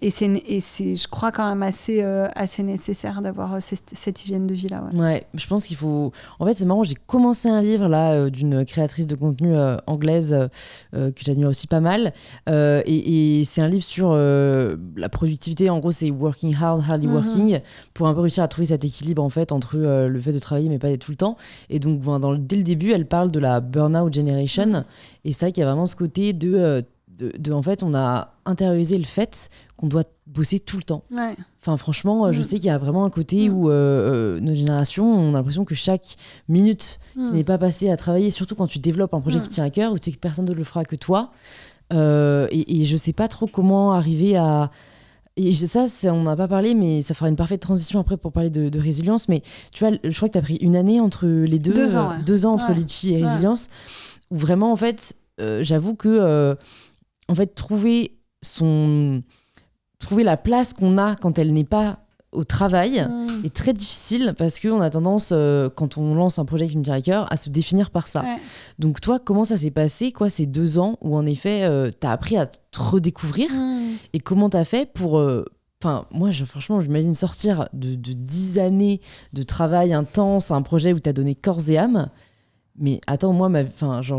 Et c'est, je crois, quand même assez nécessaire d'avoir cette hygiène de vie-là. Ouais, je pense qu'il faut... En fait, c'est marrant, j'ai commencé un livre, là, d'une créatrice de contenu anglaise que j'admire aussi pas mal. Et c'est un livre sur la productivité. En gros, c'est working hard, hardly working, pour un peu réussir à trouver cet équilibre en fait entre le fait de travailler mais pas d'être tout le temps. Et donc dès le début, elle parle de la burnout generation, et c'est vrai qu'il y a vraiment ce côté de en fait, on a intériorisé le fait qu'on doit bosser tout le temps. Enfin, franchement, je sais qu'il y a vraiment un côté où notre génération, on a l'impression que chaque minute qui n'est pas passée à travailler, surtout quand tu développes un projet qui tient à cœur, où tu sais que personne d'autre le fera que toi. Et je sais pas trop comment arriver à... Et ça, on n'a pas parlé, mais ça fera une parfaite transition après pour parler de résilience. Mais tu vois, je crois que tu as pris 1 année entre les deux. 2 ans. 2 ans entre Litchi et résilience. Où vraiment, en fait, j'avoue que en fait, trouver la place qu'on a quand elle n'est pas au travail est très difficile, parce qu'on a tendance, quand on lance un projet qui nous tient à cœur, à se définir par ça. Donc toi, comment ça s'est passé, quoi, ces 2 ans où en effet t'as appris à te redécouvrir, et comment t'as fait pour... moi, franchement, j'imagine sortir de 10 années de travail intense à un projet où t'as donné corps et âme. Mais attends, moi,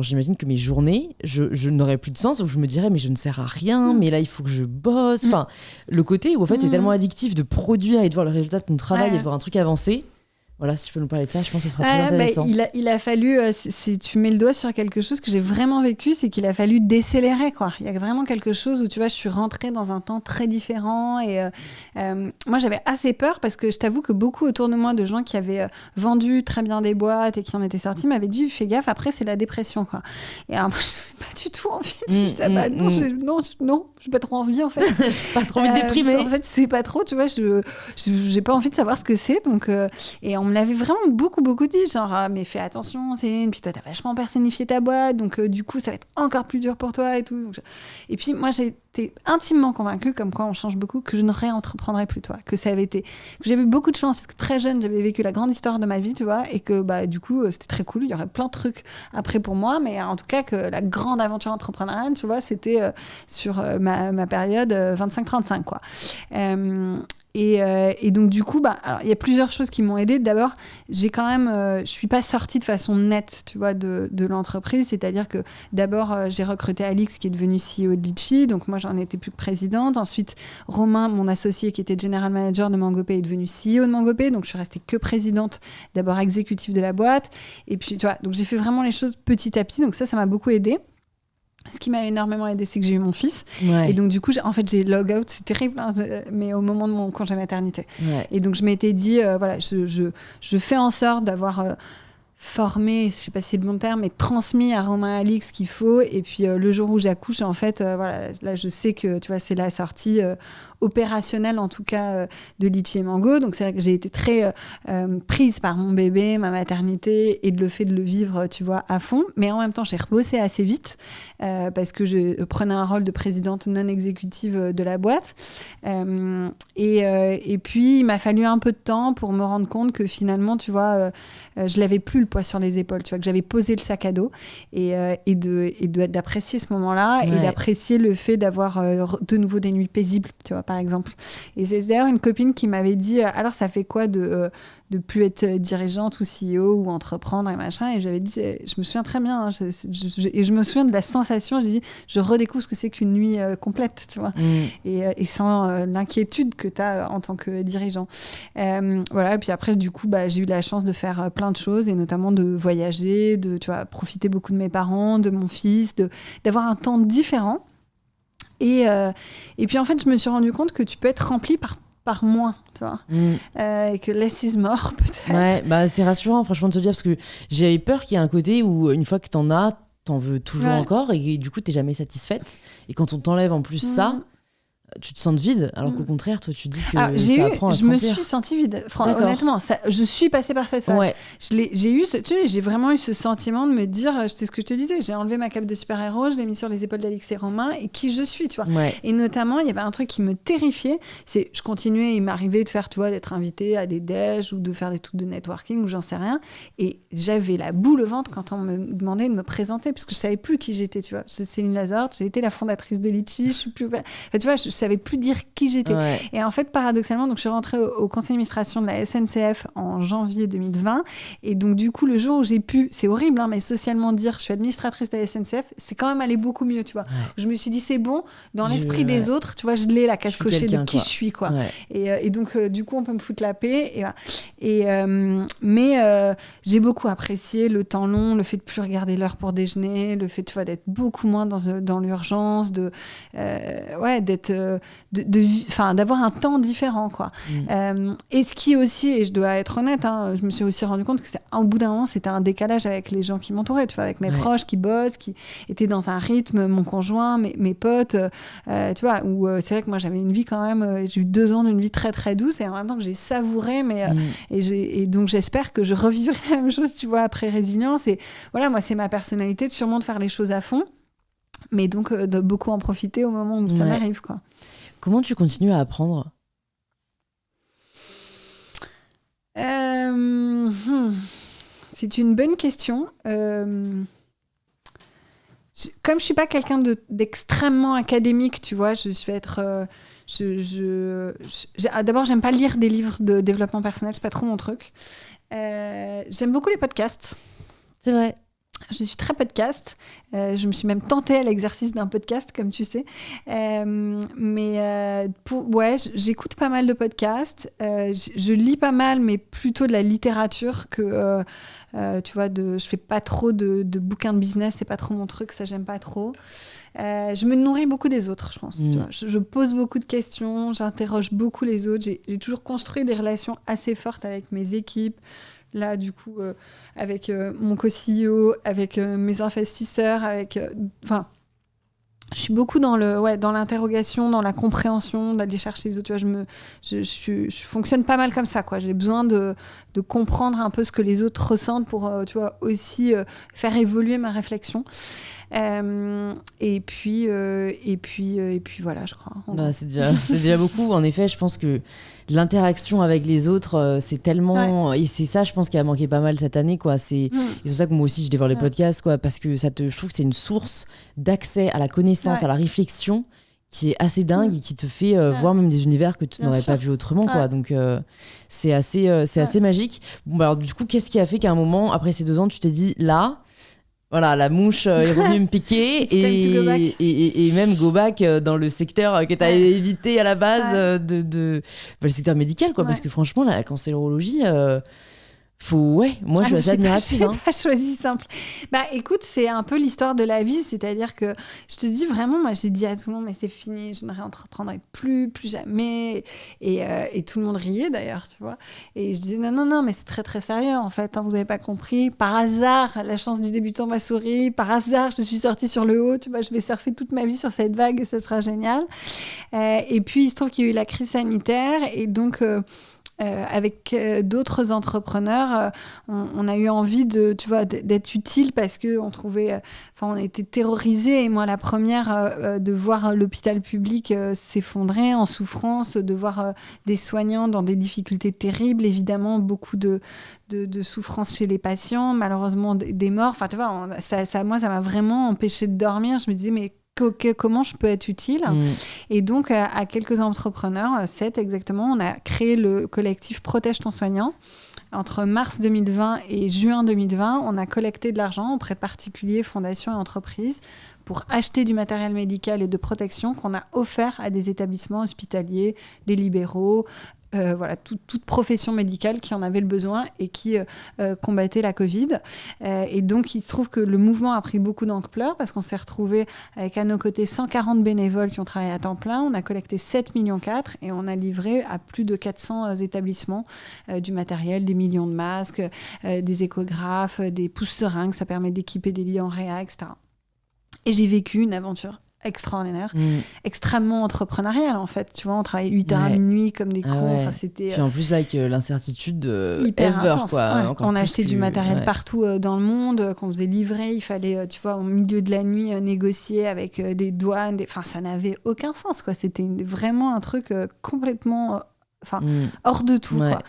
j'imagine que mes journées, je n'aurais plus de sens, où je me dirais, mais je ne sers à rien, mais là, il faut que je bosse. Enfin, le côté où, en fait, c'est tellement addictif de produire et de voir le résultat de ton travail et de voir un truc avancer. Voilà, si tu peux nous parler de ça, je pense que ce sera très intéressant. Il a fallu, si tu mets le doigt sur quelque chose que j'ai vraiment vécu, c'est qu'il a fallu décélérer, quoi. Il y a vraiment quelque chose où, tu vois, je suis rentrée dans un temps très différent, et moi, j'avais assez peur, parce que je t'avoue que beaucoup autour de moi, de gens qui avaient vendu très bien des boîtes et qui en étaient sortis, m'avaient dit, fais gaffe, après, c'est la dépression, quoi. Et alors, moi, je n'avais pas du tout envie de vivre ça. Non, j'ai pas trop envie, en fait. J'ai pas trop envie de déprimer. En fait, c'est pas trop, tu vois, j'ai pas envie de savoir ce que c'est, donc... et on me l'avait vraiment beaucoup dit, genre mais fais attention Céline, puis toi t'as vachement personnifié ta boîte, donc du coup ça va être encore plus dur pour toi et tout. Donc, et puis moi j'étais intimement convaincue, comme quoi on change beaucoup, que je ne réentreprendrais plus, toi, que ça avait été, que j'avais eu beaucoup de chance, parce que très jeune j'avais vécu la grande histoire de ma vie, tu vois, et que du coup c'était très cool, il y aurait plein de trucs après pour moi, mais en tout cas que la grande aventure entrepreneuriale, tu vois, c'était sur ma période 25-35, quoi. Et donc du coup, alors il y a plusieurs choses qui m'ont aidée. D'abord, j'ai quand même, je suis pas sortie de façon nette, tu vois, de l'entreprise. C'est-à-dire que d'abord, j'ai recruté Alix, qui est devenu CEO de Litchi. Donc moi, j'en étais plus que présidente. Ensuite, Romain, mon associé, qui était general manager de Mangopay, est devenu CEO de Mangopay. Donc je suis restée que présidente, d'abord exécutive de la boîte. Et puis tu vois, donc j'ai fait vraiment les choses petit à petit. Donc ça m'a beaucoup aidée. Ce qui m'a énormément aidé, c'est que j'ai eu mon fils. Et donc, du coup, j'ai log out, c'est terrible, hein, mais au moment de mon congé maternité. Et donc, je m'étais dit, voilà, je fais en sorte d'avoir formé, je sais pas si c'est le bon terme, mais transmis à Romain et Alix ce qu'il faut. Et puis, le jour où j'accouche, en fait, voilà, là, je sais que, tu vois, c'est la sortie opérationnelle, en tout cas, de Litchi et Mango. Donc, c'est vrai que j'ai été très prise par mon bébé, ma maternité, et le fait de le vivre, tu vois, à fond. Mais en même temps, j'ai rebossé assez vite, parce que je prenais un rôle de présidente non exécutive de la boîte. Et puis, il m'a fallu un peu de temps pour me rendre compte que finalement, tu vois, je n'avais plus le poids sur les épaules, tu vois, que j'avais posé le sac à dos, et d'apprécier ce moment-là, et d'apprécier le fait d'avoir de nouveau des nuits paisibles, tu vois, par exemple. Et c'est d'ailleurs une copine qui m'avait dit alors ça fait quoi de plus être dirigeante ou CEO ou entreprendre et machin, et j'avais dit, je me souviens très bien, et je me souviens de la sensation, j'ai dit, je redécouvre ce que c'est qu'une nuit complète, tu vois, et sans l'inquiétude que tu as en tant que dirigeant. Voilà, et puis après, du coup, j'ai eu la chance de faire plein de choses, et notamment de voyager, de, tu vois, profiter beaucoup de mes parents, de mon fils, d'avoir un temps différent. Et puis en fait, je me suis rendu compte que tu peux être rempli par moins, tu vois, et que less is more, peut-être. Ouais, c'est rassurant, franchement, de se dire, parce que j'avais peur qu'il y ait un côté où, une fois que t'en as, t'en veux toujours encore, et du coup, t'es jamais satisfaite. Et quand on t'enlève en plus ça, tu te sens vide, alors qu'au contraire, toi, tu dis que ça apprend à se remplir. Je me suis sentie vide, honnêtement. Je suis passée par cette phase. Ouais. J'ai vraiment eu ce sentiment de me dire, c'est ce que je te disais, j'ai enlevé ma cape de super-héros, je l'ai mis sur les épaules d'Alix et Romain, et qui je suis, tu vois. Ouais. Et notamment, il y avait un truc qui me terrifiait, c'est je continuais, il m'arrivait de faire, tu vois, d'être invitée à des déj ou de faire des trucs de networking ou j'en sais rien, et j'avais la boule au ventre quand on me demandait de me présenter, parce que je savais plus qui j'étais, tu vois. C'est Céline Lazare, j'ai été la fondatrice de Litchi, je suis plus... Enfin, tu vois, je savais plus dire qui j'étais. Ouais. Et en fait, paradoxalement, donc je suis rentrée au conseil d'administration de la SNCF en janvier 2020. Et donc, du coup, le jour où j'ai pu, c'est horrible, hein, mais socialement dire je suis administratrice de la SNCF, c'est quand même allé beaucoup mieux, tu vois. Ouais. Je me suis dit, c'est bon, dans l'esprit des autres, tu vois, je l'ai la case cochée de qui je suis, quoi. Ouais. Et donc, du coup, on peut me foutre la paix. Mais j'ai beaucoup apprécié le temps long, le fait de plus regarder l'heure pour déjeuner, le fait, tu vois, d'être beaucoup moins dans l'urgence, d'être... d'avoir un temps différent, quoi. Et ce qui aussi, et je dois être honnête, hein, je me suis aussi rendu compte que au bout d'un moment, c'était un décalage avec les gens qui m'entouraient, tu vois, avec mes proches qui bossent, qui étaient dans un rythme, mon conjoint, mes potes, tu vois, où c'est vrai que moi j'avais une vie quand même, j'ai eu 2 ans d'une vie très très douce, et en même temps que j'ai savouré, et donc j'espère que je revivrai la même chose, tu vois, après Résilience. Et voilà, moi c'est ma personnalité de sûrement de faire les choses à fond, mais donc de beaucoup en profiter au moment où ça m'arrive, quoi. Comment tu continues à apprendre ? C'est une bonne question. Comme je suis pas quelqu'un d'extrêmement académique, tu vois, je vais être... D'abord, j'aime pas lire des livres de développement personnel, c'est pas trop mon truc. J'aime beaucoup les podcasts. C'est vrai. Je suis très podcast. Je me suis même tentée à l'exercice d'un podcast, comme tu sais. J'écoute pas mal de podcasts. Je lis pas mal, mais plutôt de la littérature que... tu vois, je fais pas trop de bouquins de business, c'est pas trop mon truc, ça j'aime pas trop. Je me nourris beaucoup des autres, je pense. Tu vois. Je pose beaucoup de questions, j'interroge beaucoup les autres. J'ai toujours construit des relations assez fortes avec mes équipes. Là, du coup, avec mon co-CEO, avec mes investisseurs, je suis beaucoup dans l'interrogation, dans la compréhension, d'aller chercher les autres. Tu vois, je fonctionne pas mal comme ça, quoi. J'ai besoin de comprendre un peu ce que les autres ressentent pour, tu vois, aussi faire évoluer ma réflexion. Et puis voilà, je crois. C'est déjà beaucoup. En effet, je pense que l'interaction avec les autres, c'est tellement... Et c'est ça, je pense, qui a manqué pas mal cette année, quoi. Et c'est pour ça que moi aussi, je dévore les podcasts, quoi, parce que je trouve que c'est une source d'accès à la connaissance, à la réflexion, qui est assez dingue et qui te fait voir même des univers que tu n'aurais pas vu autrement, quoi. Donc, c'est assez magique. Bon, alors, du coup, qu'est-ce qui a fait qu'à un moment, après ces 2 ans, tu t'es dit, là... Voilà, la mouche est revenue me piquer et même go back dans le secteur que tu avais évité à la base le secteur médical, quoi, parce que franchement, la cancérologie, moi je suis assez admirative. J'ai pas choisi simple. Écoute, c'est un peu l'histoire de la vie, c'est-à-dire que je te dis vraiment, moi j'ai dit à tout le monde, mais c'est fini, je ne réentreprendrai plus jamais. Et tout le monde riait d'ailleurs, tu vois. Et je disais non, mais c'est très très sérieux en fait, hein, vous n'avez pas compris. Par hasard, la chance du débutant m'a souri. Par hasard, je suis sortie sur le haut, tu vois, je vais surfer toute ma vie sur cette vague et ça sera génial. Et puis il se trouve qu'il y a eu la crise sanitaire et donc... avec d'autres entrepreneurs, on a eu envie d'être utile parce que on était terrorisés, et moi la première, de voir l'hôpital public s'effondrer en souffrance, de voir des soignants dans des difficultés terribles, évidemment beaucoup de souffrance chez les patients, malheureusement des morts. Enfin, tu vois, moi ça m'a vraiment empêché de dormir. Je me disais mais comment je peux être utile. Et donc, à quelques entrepreneurs, 7 exactement, on a créé le collectif Protège ton soignant. Entre mars 2020 et juin 2020, on a collecté de l'argent auprès de particuliers, fondations et entreprises pour acheter du matériel médical et de protection qu'on a offert à des établissements hospitaliers, des libéraux, voilà, toute profession médicale qui en avait le besoin et qui combattait la Covid. Et donc, il se trouve que le mouvement a pris beaucoup d'ampleur parce qu'on s'est retrouvés avec à nos côtés 140 bénévoles qui ont travaillé à temps plein. On a collecté 7,4 millions et on a livré à plus de 400 établissements du matériel, des millions de masques, des échographes, des pousse-seringues, ça permet d'équiper des lits en réa, etc. Et j'ai vécu une aventure extraordinaire, extrêmement entrepreneuriale en fait. Tu vois, on travaillait 8 heures à minuit comme des cons. Enfin, c'était puis en plus, là, avec l'incertitude hyper ever, intense. quoi. Ouais. On a acheté du matériel partout dans le monde. Qu'on faisait livrer, il fallait, tu vois, au milieu de la nuit, négocier avec des douanes. Enfin, ça n'avait aucun sens, quoi. C'était vraiment un truc complètement... hors de tout, quoi.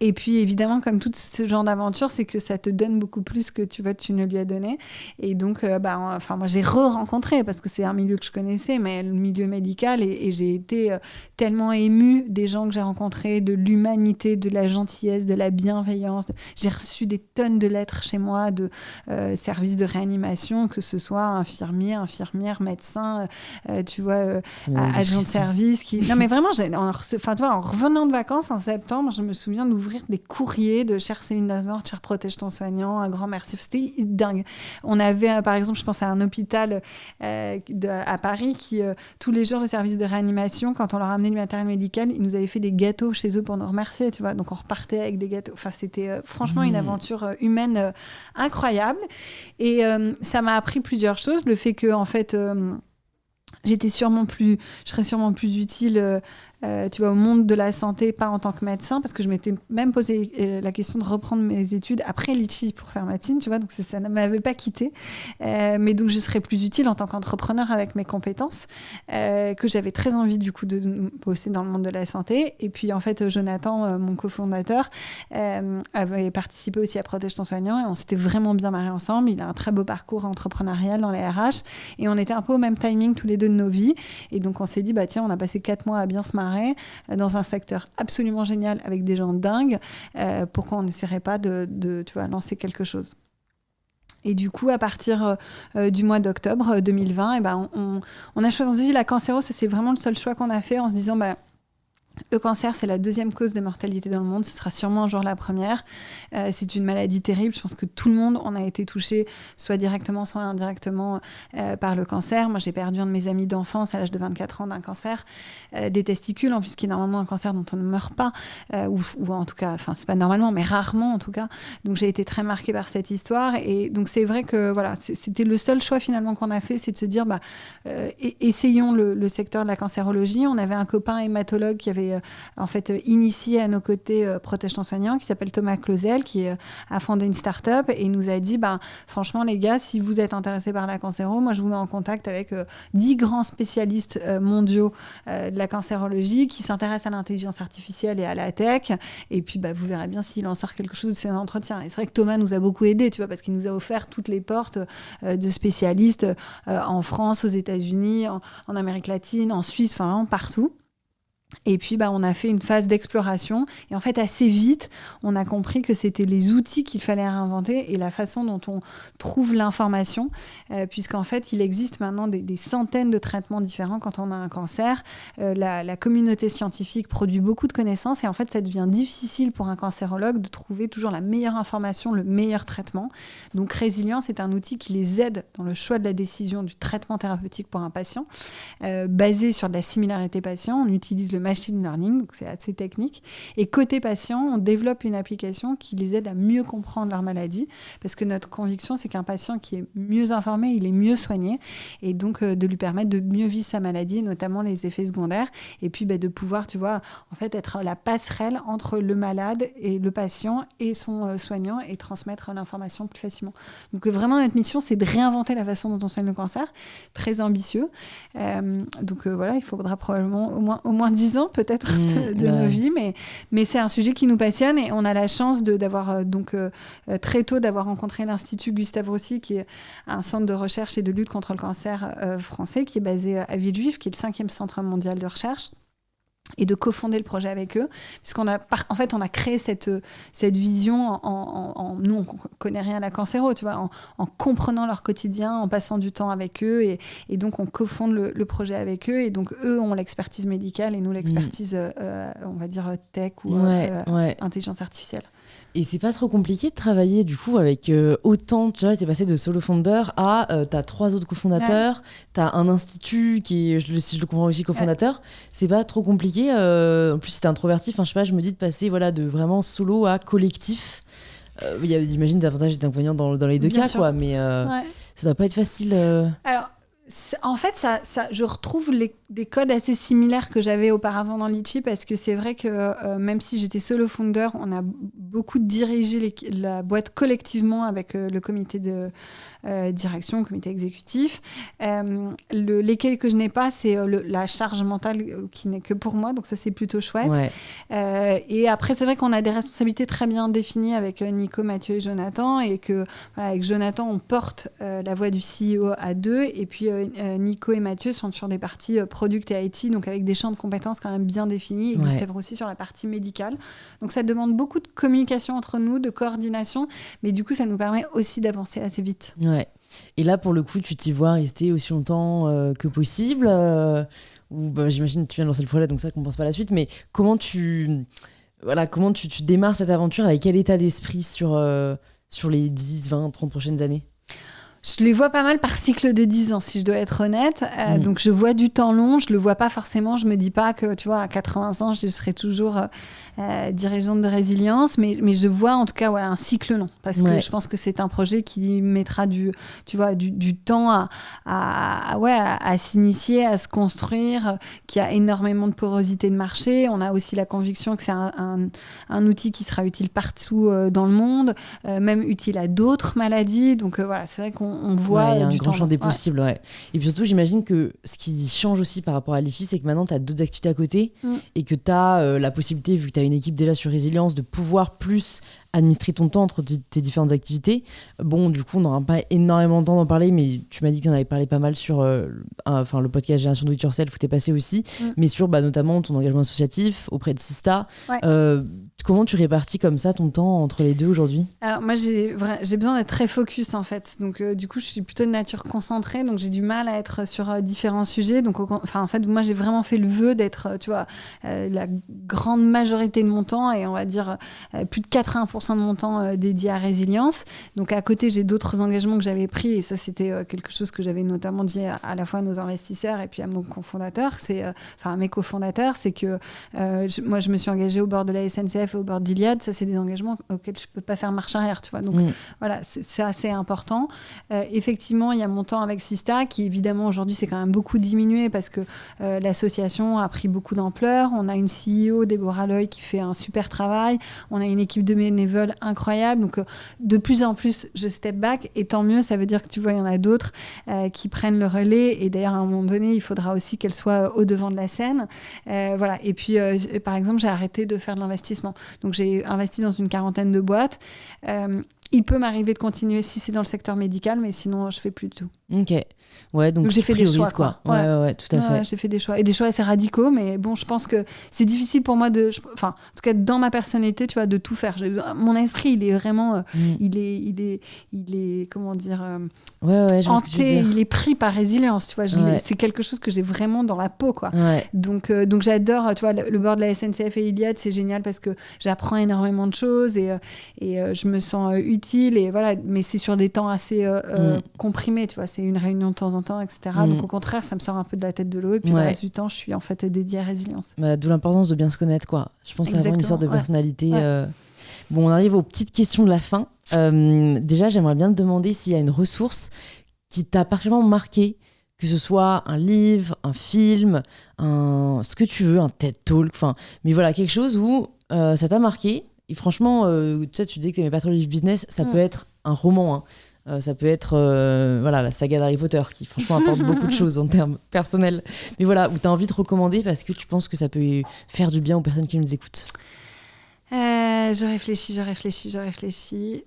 Et puis évidemment, comme tout ce genre d'aventure, c'est que ça te donne beaucoup plus que tu ne lui as donné. Et donc moi j'ai re-rencontré, parce que c'est un milieu que je connaissais, mais le milieu médical, et j'ai été tellement émue des gens que j'ai rencontrés, de l'humanité, de la gentillesse, de la bienveillance. J'ai reçu des tonnes de lettres chez moi de services de réanimation, que ce soit infirmières, médecins, tu vois, agents de service qui... Non mais vraiment, tu vois, en revenant de vacances en septembre, je me souviens d'ouvrir des courriers de chère Céline Dazor, chère Protège ton soignant, un grand merci. C'était dingue. On avait, par exemple, je pense à un hôpital à Paris qui, tous les jours, le service de réanimation, quand on leur amenait du matériel médical, ils nous avaient fait des gâteaux chez eux pour nous remercier, tu vois. Donc, on repartait avec des gâteaux. Enfin, c'était franchement une aventure humaine incroyable. Et ça m'a appris plusieurs choses. Le fait que, en fait, je serais sûrement plus utile... tu vois, au monde de la santé, pas en tant que médecin, parce que je m'étais même posé la question de reprendre mes études après Litchi pour faire médecine, tu vois, donc ça ne m'avait pas quittée. Mais donc, je serais plus utile en tant qu'entrepreneur avec mes compétences, que j'avais très envie, du coup, de bosser dans le monde de la santé. Et puis, en fait, Jonathan, mon cofondateur, avait participé aussi à Protège ton soignant, et on s'était vraiment bien marrés ensemble. Il a un très beau parcours entrepreneurial dans les RH, et on était un peu au même timing tous les deux de nos vies. Et donc, on s'est dit, bah tiens, on a passé 4 mois à bien se marrer dans un secteur absolument génial avec des gens dingues, pourquoi on n'essaierait pas de tu vois, lancer quelque chose. Et du coup, à partir du mois d'octobre 2020, on a choisi la cancéro. Ça, c'est vraiment le seul choix qu'on a fait, en se disant le cancer, c'est la 2e cause de mortalité dans le monde. Ce sera sûrement un jour la première. C'est une maladie terrible. Je pense que tout le monde en a été touché, soit directement, soit indirectement, par le cancer. Moi, j'ai perdu un de mes amis d'enfance à l'âge de 24 ans d'un cancer des testicules, en plus, qui est normalement un cancer dont on ne meurt pas, ou en tout cas, enfin, c'est pas normalement, mais rarement en tout cas. Donc, j'ai été très marquée par cette histoire. Et donc, c'est vrai que voilà, c'était le seul choix finalement qu'on a fait, c'est de se dire, essayons le secteur de la cancérologie. On avait un copain hématologue qui avait en fait initié à nos côtés Protège ton soignant, qui s'appelle Thomas Clausel, qui a fondé une start-up, et il nous a dit franchement les gars, si vous êtes intéressés par la cancéro, moi je vous mets en contact avec 10 grands spécialistes mondiaux de la cancérologie qui s'intéressent à l'intelligence artificielle et à la tech, et puis vous verrez bien s'il en sort quelque chose de ces entretiens. Et c'est vrai que Thomas nous a beaucoup aidés, tu vois, parce qu'il nous a offert toutes les portes de spécialistes en France, aux États-Unis, en Amérique latine, en Suisse, enfin vraiment partout. Et puis, on a fait une phase d'exploration. Et en fait, assez vite, on a compris que c'était les outils qu'il fallait réinventer et la façon dont on trouve l'information. Puisqu'en fait, il existe maintenant des centaines de traitements différents quand on a un cancer. La communauté scientifique produit beaucoup de connaissances. Et en fait, ça devient difficile pour un cancérologue de trouver toujours la meilleure information, le meilleur traitement. Donc, Résilience est un outil qui les aide dans le choix de la décision du traitement thérapeutique pour un patient. Basé sur de la similarité patient, on utilise le machine learning, donc c'est assez technique. Et côté patient, on développe une application qui les aide à mieux comprendre leur maladie, parce que notre conviction, c'est qu'un patient qui est mieux informé, il est mieux soigné, et donc de lui permettre de mieux vivre sa maladie, notamment les effets secondaires, et puis de pouvoir, tu vois, en fait, être la passerelle entre le malade et le patient et son soignant, et transmettre l'information plus facilement. Donc vraiment, notre mission, c'est de réinventer la façon dont on soigne le cancer, très ambitieux. Donc voilà, il faudra probablement au moins 10 10 ans peut-être de nos vies, mais c'est un sujet qui nous passionne et on a la chance d'avoir très tôt d'avoir rencontré l'Institut Gustave Roussy, qui est un centre de recherche et de lutte contre le cancer français, qui est basé à Villejuif, qui est le 5e centre mondial de recherche, et de cofonder le projet avec eux, puisqu'on a, en fait, on a créé cette vision nous, on connaît rien à la cancéro, tu vois, en comprenant leur quotidien, en passant du temps avec eux, et donc on cofonde le projet avec eux, et donc eux ont l'expertise médicale et nous l'expertise, on va dire, tech ou intelligence artificielle. Et c'est pas trop compliqué de travailler du coup avec autant, tu vois, t'es passé de solo founder à t'as 3 autres cofondateurs, t'as un institut qui est, si je le comprends aussi, cofondateur. C'est pas trop compliqué. En plus, si t'es introverti, je sais pas, je me dis de passer de vraiment solo à collectif. J'imagine des avantages et des inconvénients dans les deux cas, quoi, mais ça doit pas être facile. Alors, en fait, je retrouve des codes assez similaires que j'avais auparavant dans Litchi, parce que c'est vrai que même si j'étais solo founder, on a beaucoup dirigé la boîte collectivement avec le comité de direction, le comité exécutif. L'écueil que je n'ai pas, c'est la charge mentale qui n'est que pour moi, donc ça c'est plutôt chouette. Et après, c'est vrai qu'on a des responsabilités très bien définies avec Nico, Mathieu et Jonathan, et que avec Jonathan, on porte la voix du CEO à 2, et puis Nico et Mathieu sont sur des parties product et IT, donc avec des champs de compétences quand même bien définis, et Gustave aussi sur la partie médicale. Donc ça demande beaucoup de communication entre nous, de coordination, mais du coup ça nous permet aussi d'avancer assez vite. Et là, pour le coup, tu t'y vois rester aussi longtemps que possible, ou j'imagine que tu viens de lancer le projet, donc ça qu'on pense pas à la suite, mais comment tu démarres cette aventure, avec quel état d'esprit sur les 10, 20, 30 prochaines années? Je les vois pas mal par cycle de 10 ans, si je dois être honnête. Donc, je vois du temps long. Je le vois pas forcément. Je me dis pas que, tu vois, à 80 ans, je serai toujours dirigeante de résilience. Mais je vois, en tout cas, un cycle long. Parce que je pense que c'est un projet qui mettra du temps à s'initier, à se construire, qui a énormément de porosité de marché. On a aussi la conviction que c'est un outil qui sera utile partout dans le monde, même utile à d'autres maladies. Donc, c'est vrai qu'on voit il y a un du grand temps champ des possibles. Et puis surtout, j'imagine que ce qui change aussi par rapport à Litchi, c'est que maintenant tu as d'autres activités à côté, et que tu as la possibilité, vu que tu as une équipe déjà sur Résilience, de pouvoir plus administrer ton temps entre tes différentes activités. Bon, du coup, on n'aura pas énormément de temps d'en parler, mais tu m'as dit que tu en avais parlé pas mal sur le podcast Génération Do It Yourself où tu es passé aussi, mais sur notamment ton engagement associatif auprès de Sista. Comment tu répartis comme ça ton temps entre les deux aujourd'hui? Alors moi, j'ai besoin d'être très focus en fait. Donc du coup, je suis plutôt de nature concentrée, donc j'ai du mal à être sur différents sujets. Donc en fait, moi, j'ai vraiment fait le vœu d'être, tu vois, la grande majorité de mon temps, et on va dire plus de 80% de mon temps dédié à Résilience. Donc à côté, j'ai d'autres engagements que j'avais pris, et ça, c'était quelque chose que j'avais notamment dit à la fois à nos investisseurs et puis à mon cofondateur, à mes cofondateurs, c'est que moi, je me suis engagée au bord de la SNCF et au bord d'Iliade. Ça, c'est des engagements auxquels je peux pas faire marche arrière, tu vois. Donc voilà, c'est assez important. Effectivement, il y a mon temps avec Sista qui, évidemment, aujourd'hui, c'est quand même beaucoup diminué parce que l'association a pris beaucoup d'ampleur. On a une CEO, Déborah Loy, qui fait un super travail. On a une équipe de bénévoles incroyable. Donc, de plus en plus, je step back, et tant mieux. Ça veut dire que, tu vois, il y en a d'autres qui prennent le relais. Et d'ailleurs, à un moment donné, il faudra aussi qu'elles soient au devant de la scène. Voilà. Et puis, par exemple, j'ai arrêté de faire de l'investissement. Donc, j'ai investi dans une 40aine de boîtes. Il peut m'arriver de continuer si c'est dans le secteur médical, mais sinon, je fais plus de tout. Ok. Ouais, donc j'ai fait des choix, quoi. Ouais, tout à fait. J'ai fait des choix. Et des choix assez radicaux, mais bon, je pense que c'est difficile pour moi en tout cas, dans ma personnalité, tu vois, de tout faire. Mon esprit, il est vraiment, il est, comment dire, hanté, il est pris par Résilience, tu vois. C'est quelque chose que j'ai vraiment dans la peau, quoi. Donc j'adore, tu vois, le bord de la SNCF et Iliad, c'est génial parce que j'apprends énormément de choses, et je me sens utile, et voilà, mais c'est sur des temps assez comprimés, tu vois, c'est une réunion de temps en temps, etc. Donc au contraire, ça me sort un peu de la tête de l'eau, et puis le reste du temps, je suis en fait dédiée à Résilience. D'où l'importance de bien se connaître, quoi. Je pense que c'est vraiment une histoire de personnalité. Bon, on arrive aux petites questions de la fin. Déjà, j'aimerais bien te demander s'il y a une ressource qui t'a particulièrement marqué, que ce soit un livre, un film, ce que tu veux, un TED Talk, mais voilà, quelque chose où ça t'a marqué. Et franchement, tu disais que tu n'aimais pas trop les livres business, ça peut être un roman, Ça peut être la saga d'Harry Potter qui franchement apporte beaucoup de choses en termes personnels. Mais voilà, où tu as envie de recommander parce que tu penses que ça peut faire du bien aux personnes qui nous écoutent. Je réfléchis.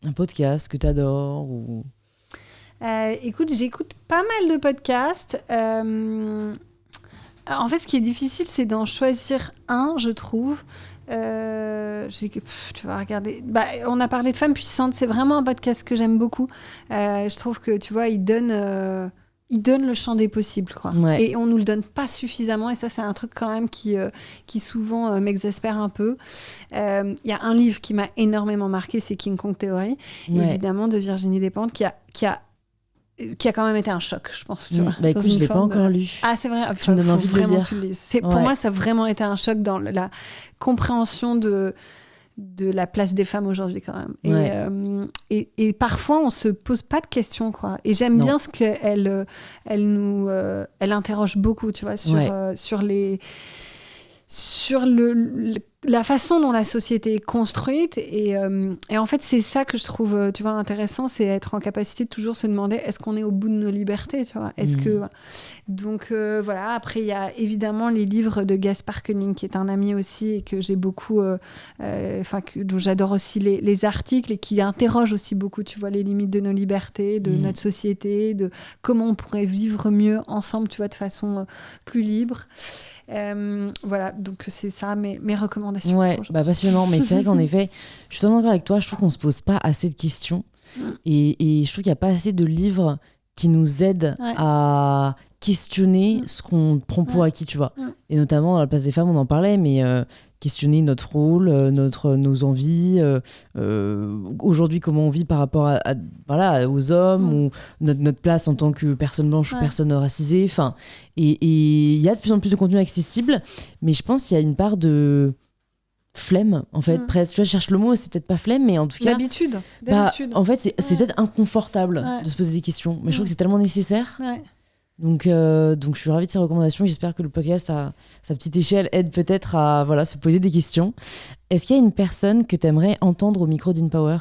Un podcast que tu adores ou... Écoute, j'écoute pas mal de podcasts. En fait, ce qui est difficile, c'est d'en choisir un, je trouve. Tu vas regarder. On a parlé de Femmes puissantes. C'est vraiment un podcast que j'aime beaucoup. Je trouve que, tu vois, il donne le champ des possibles, quoi. Ouais. Et on nous le donne pas suffisamment. Et ça, c'est un truc quand même qui souvent m'exaspère un peu. Il y a un livre qui m'a énormément marqué, c'est King Kong Theory, évidemment, de Virginie Despentes, qui a quand même été un choc, je pense. Tu vois, écoute, je ne l'ai pas encore lu. Ah, c'est vrai. Tu me donnes envie de le lire. Pour moi, ça a vraiment été un choc dans la compréhension de la place des femmes aujourd'hui, quand même. Et parfois, on ne se pose pas de questions, quoi. Et j'aime bien ce qu'elle elle interroge beaucoup, tu vois, sur la façon dont la société est construite et en fait c'est ça que je trouve tu vois intéressant, c'est être en capacité de toujours se demander est-ce qu'on est au bout de nos libertés, tu vois, donc voilà. Après il y a évidemment les livres de Gaspard Koenig qui est un ami aussi et que j'ai beaucoup dont j'adore aussi les articles et qui interrogent aussi beaucoup, tu vois, les limites de nos libertés, de notre société, de comment on pourrait vivre mieux ensemble, tu vois, de façon plus libre. Voilà, donc c'est ça mes recommandations. Ouais, passionnant. Mais c'est vrai qu'en effet, je suis totalement d'accord avec toi. Je trouve qu'on se pose pas assez de questions et je trouve qu'il n'y a pas assez de livres qui nous aident à questionner ce qu'on prend pour acquis, tu vois. Et notamment, à la place des femmes, on en parlait, mais questionner notre rôle, nos envies, aujourd'hui, comment on vit par rapport aux hommes, ou notre place en tant que personne blanche ou personne racisée. Et il y a de plus en plus de contenu accessible, mais je pense qu'il y a une part de flemme, en fait, presque. Tu vois, je cherche le mot, c'est peut-être pas flemme, mais en tout cas... D'habitude. En fait, c'est peut-être inconfortable de se poser des questions, mais je trouve que c'est tellement nécessaire. Donc je suis ravie de ces recommandations. J'espère que le podcast, à sa petite échelle, aide peut-être à se poser des questions. Est-ce qu'il y a une personne que tu aimerais entendre au micro d'InPower ?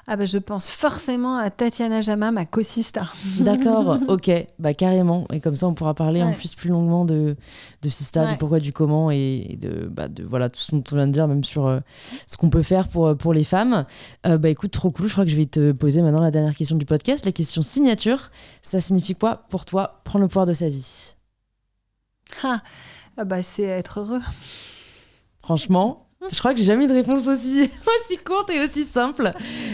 Je pense forcément à Tatiana Jama, ma co-sista. D'accord, ok, carrément. Et comme ça, on pourra parler en plus longuement de Sista, du pourquoi, du comment et de tout ce dont on vient de dire, même sur ce qu'on peut faire pour les femmes. Écoute, trop cool. Je crois que je vais te poser maintenant la dernière question du podcast, la question signature. Ça signifie quoi pour toi, prendre le pouvoir de sa vie ? C'est être heureux. Franchement, je crois que j'ai jamais eu de réponse aussi courte et aussi simple.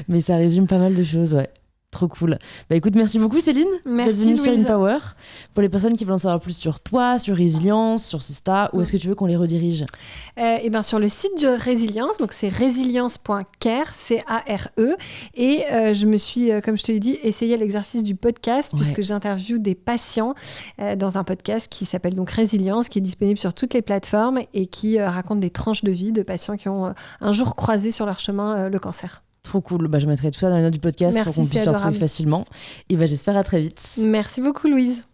Mais ça résume pas mal de choses, ouais. Trop cool. Écoute, merci beaucoup Céline d'être venue sur InPower. Pour les personnes qui veulent en savoir plus sur toi, sur Résilience, sur Sista, où est-ce que tu veux qu'on les redirige ? Sur le site de Résilience, donc c'est résilience.care, C-A-R-E. Et je me suis, comme je te l'ai dit, essayé l'exercice du podcast, puisque j'interviewe des patients dans un podcast qui s'appelle donc Résilience, qui est disponible sur toutes les plateformes et qui raconte des tranches de vie de patients qui ont un jour croisé sur leur chemin le cancer. Trop cool. Je mettrai tout ça dans les notes du podcast pour qu'on puisse le retrouver facilement. Et j'espère à très vite. Merci beaucoup Louise.